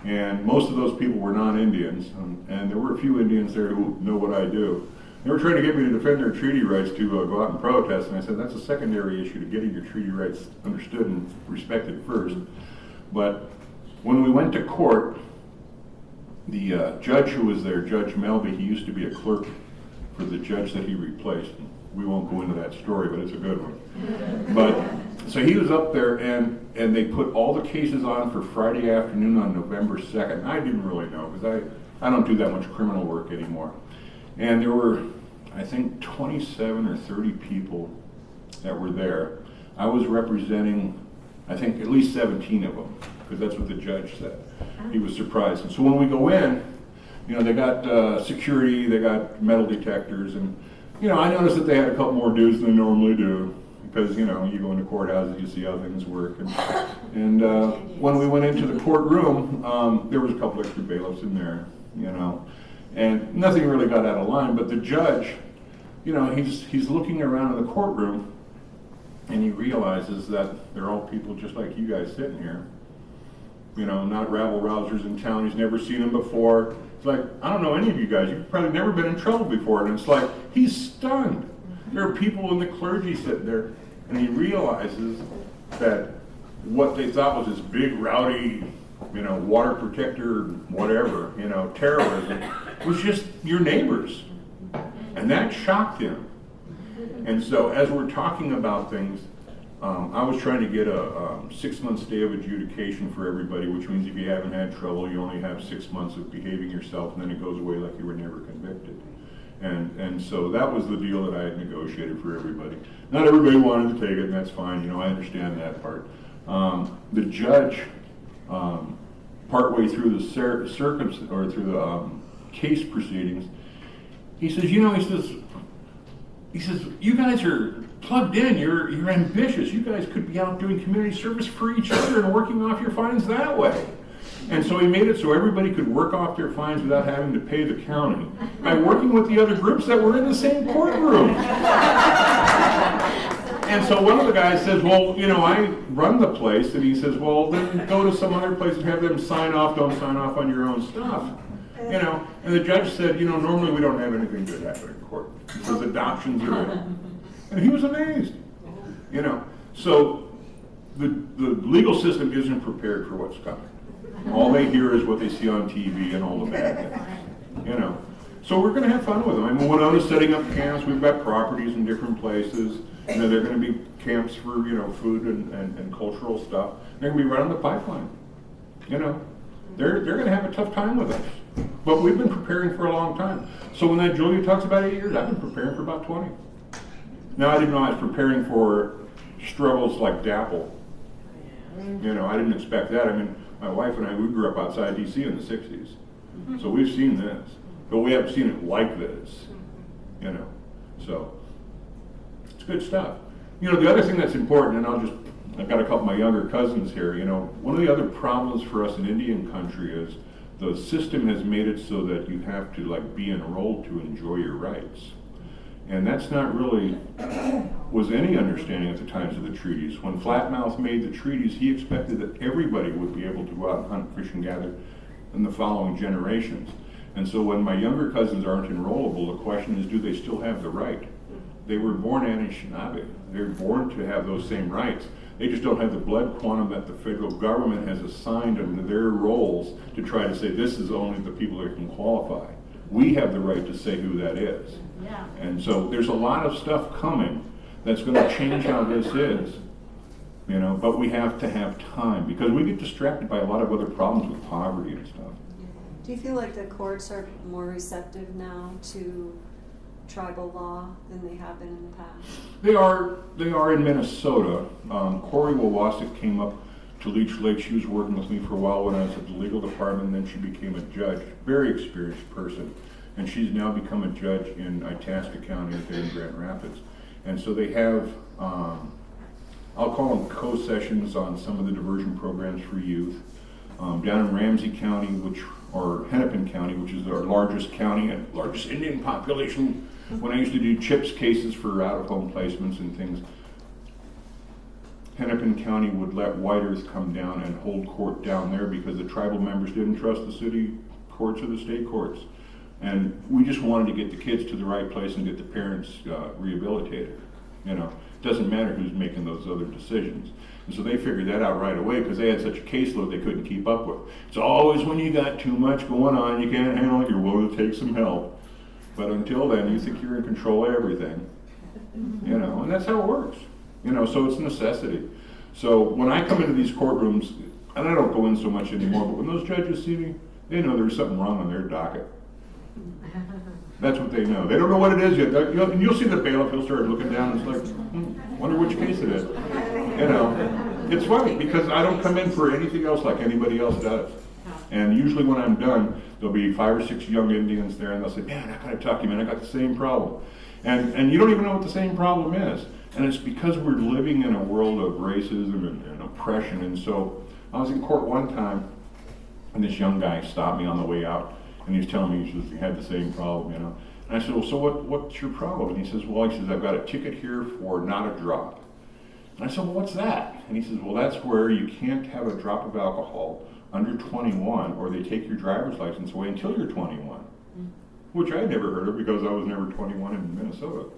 And most of those people were non-Indians, and there were a few Indians there who know what I do. They were trying to get me to defend their treaty rights to go out and protest, and I said, that's a secondary issue to getting your treaty rights understood and respected first. But when we went to court, the judge who was there, Judge Melby, he used to be a clerk for the judge that he replaced. We won't go into that story, but it's a good one. But so he was up there, and they put all the cases on for Friday afternoon on November 2nd. I didn't really know, because I don't do that much criminal work anymore. And there were, I think, 27 or 30 people that were there. I was representing, I think, at least 17 of them, because that's what the judge said. He was surprised. And so when we go in, you know, they got security, they got metal detectors, and, you know, I noticed that they had a couple more dudes than they normally do, because, you know, you go into courthouses, you see how things work. And when we went into the courtroom, there was a couple extra bailiffs in there, you know, and nothing really got out of line, but the judge, you know, he's looking around in the courtroom, and he realizes that they're all people just like you guys sitting here, you know, not rabble-rousers in town. He's never seen them before. It's like, I don't know any of you guys. You've probably never been in trouble before. And it's like, he's stunned. There are people in the clergy sitting there, and he realizes that what they thought was this big, rowdy, you know, water protector, whatever, you know, terrorism, was just your neighbors. And that shocked him. And so as we're talking about things, I was trying to get a 6-month stay of adjudication for everybody, which means if you haven't had trouble, you only have 6 months of behaving yourself, and then it goes away like you were never convicted. And so that was the deal that I had negotiated for everybody. Not everybody wanted to take it, and that's fine. You know, I understand that part. The judge, partway through the case proceedings, he says, you know, he says, you guys are plugged in, you're ambitious, you guys could be out doing community service for each other and working off your fines that way. And so he made it so everybody could work off their fines without having to pay the county by working with the other groups that were in the same courtroom. And so one of the guys says, well, you know, I run the place, and he says, well, then go to some other place and have them sign off, don't sign off on your own stuff. You know, and the judge said, you know, normally we don't have anything good happen in court, because adoptions are in. And he was amazed, you know. So the legal system isn't prepared for what's coming. All they hear is what they see on TV and all the bad things, you know. So we're going to have fun with them. I mean, when I was setting up camps, we've got properties in different places. You know, they're going to be camps for, you know, food and cultural stuff. They're going to be right on the pipeline, you know. They're going to have a tough time with us. But we've been preparing for a long time. So when that Julia talks about 8 years, I've been preparing for about 20. Now, I didn't know I was preparing for struggles like DAPL. You know, I didn't expect that. I mean, my wife and I, we grew up outside D.C. in the 60s. So we've seen this. But we haven't seen it like this. You know, so it's good stuff. You know, the other thing that's important, and I've got a couple of my younger cousins here, you know, one of the other problems for us in Indian country is the system has made it so that you have to, like, be enrolled to enjoy your rights. And that's not really was any understanding at the times of the treaties. When Flatmouth made the treaties, he expected that everybody would be able to go out and hunt, fish, and gather in the following generations. And so when my younger cousins aren't enrollable, the question is, do they still have the right? They were born Anishinaabe. They're born to have those same rights. They just don't have the blood quantum that the federal government has assigned them to their roles to try to say this is only the people that can qualify. We have the right to say who that is. Yeah. And so there's a lot of stuff coming that's going to change how this is, you know, but we have to have time because we get distracted by a lot of other problems with poverty and stuff. Do you feel like the courts are more receptive now to tribal law than they have been in the past? They are in Minnesota. Corey Wawasik came up to Leech Lake. She was working with me for a while when I was at the legal department, and then she became a judge. Very experienced person. And she's now become a judge in Itasca County there in Grand Rapids. And so they have, I'll call them co-sessions on some of the diversion programs for youth. Down in Ramsey County, or Hennepin County, which is our largest county and largest Indian population, when I used to do CHIPS cases for out-of-home placements and things, Hennepin County would let White Earth come down and hold court down there because the tribal members didn't trust the city courts or the state courts. And we just wanted to get the kids to the right place and get the parents rehabilitated. You know, it doesn't matter who's making those other decisions. And so they figured that out right away because they had such a caseload they couldn't keep up with. It's always when you got too much going on, you can't handle it, you're willing to take some help. But until then, you think you're in control of everything. You know, and that's how it works. You know, so it's a necessity. So when I come into these courtrooms, and I don't go in so much anymore, but when those judges see me, they know there's something wrong on their docket. That's what they know. They don't know what it is yet. You'll see the bailiff, he'll start looking down and it's like, wonder which case it is. You know, it's funny because I don't come in for anything else like anybody else does. And usually when I'm done, there'll be 5 or 6 young Indians there and they'll say, man, I gotta talk to you, man, I got the same problem. And you don't even know what the same problem is. And it's because we're living in a world of racism and oppression. And so I was in court one time and this young guy stopped me on the way out. And he was telling me he had the same problem, you know. And I said, well, so what's your problem? And he says, well, I've got a ticket here for not a drop. And I said, well, what's that? And he says, well, that's where you can't have a drop of alcohol under 21 or they take your driver's license away until you're 21. Which I had never heard of because I was never 21 in Minnesota.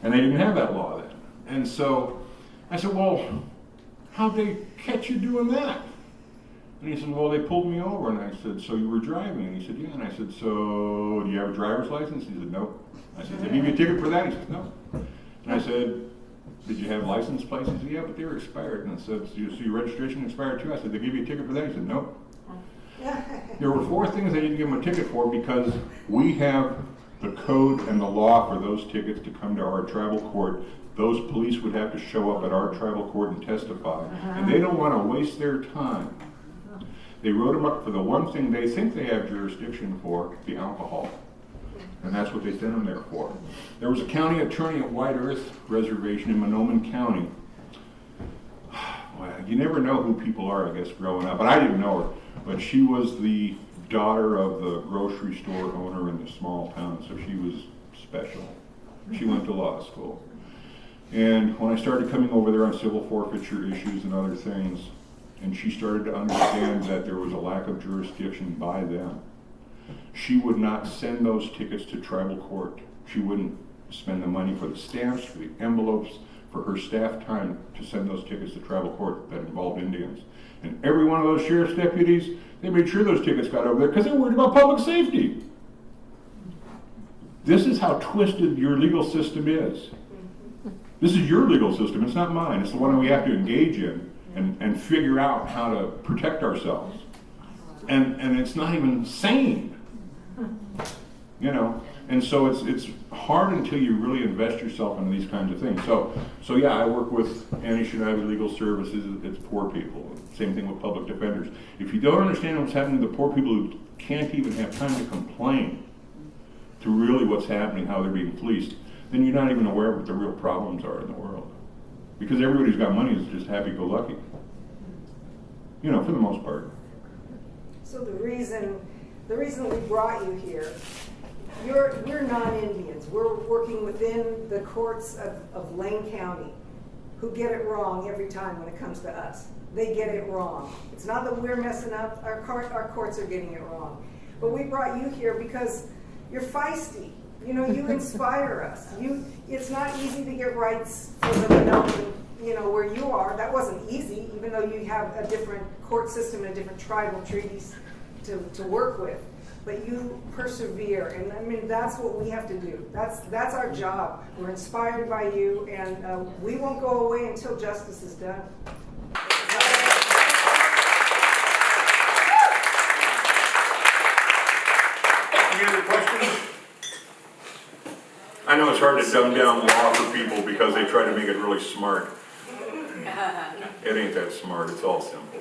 And they didn't have that law then. And so I said, well, how'd they catch you doing that? And he said, well, they pulled me over. And I said, so you were driving? And he said, yeah. And I said, so do you have a driver's license? He said, no. I said, did they give you a ticket for that? He said, no. And I said, did you have license plates? He said, yeah, but they were expired. And I said, so your registration expired too? I said, they give you a ticket for that? He said, no. There were 4 things they didn't give him a ticket for because we have the code and the law for those tickets to come to our tribal court. Those police would have to show up at our tribal court and testify. And they don't want to waste their time. They wrote them up for the one thing they think they have jurisdiction for, the alcohol. And that's what they sent them there for. There was a county attorney at White Earth Reservation in Monoman County. Well, you never know who people are, I guess, growing up. But I didn't know her. But she was the daughter of the grocery store owner in the small town, so she was special. She went to law school. And when I started coming over there on civil forfeiture issues and other things, and she started to understand that there was a lack of jurisdiction by them, she would not send those tickets to tribal court. She wouldn't spend the money for the stamps, for the envelopes, for her staff time to send those tickets to tribal court that involved Indians. And every one of those sheriff's deputies, they made sure those tickets got over there because they were worried about public safety. This is how twisted your legal system is. This is your legal system, it's not mine. It's the one that we have to engage in and figure out how to protect ourselves. And it's not even sane, you know? And so it's hard until you really invest yourself in these kinds of things. So yeah, I work with Anishinaabe Legal Services, it's poor people. Same thing with public defenders. If you don't understand what's happening to the poor people who can't even have time to complain to really what's happening, how they're being fleeced, then you're not even aware of what the real problems are in the world. Because everybody who's got money is just happy-go-lucky. You know, for the most part. So the reason we brought you here, we're non-Indians. We're working within the courts of Lane County, who get it wrong every time when it comes to us. They get it wrong. It's not that we're messing up, our courts are getting it wrong. But we brought you here because you're feisty. You know, you inspire us. It's not easy to get rights for the Monoman, you know, where you are. That wasn't easy, even though you have a different court system and different tribal treaties to work with. But you persevere, and I mean, that's what we have to do. That's our job. We're inspired by you, and we won't go away until justice is done. Any other questions? I know it's hard to dumb down law for people because they try to make it really smart. It ain't that smart, it's all simple.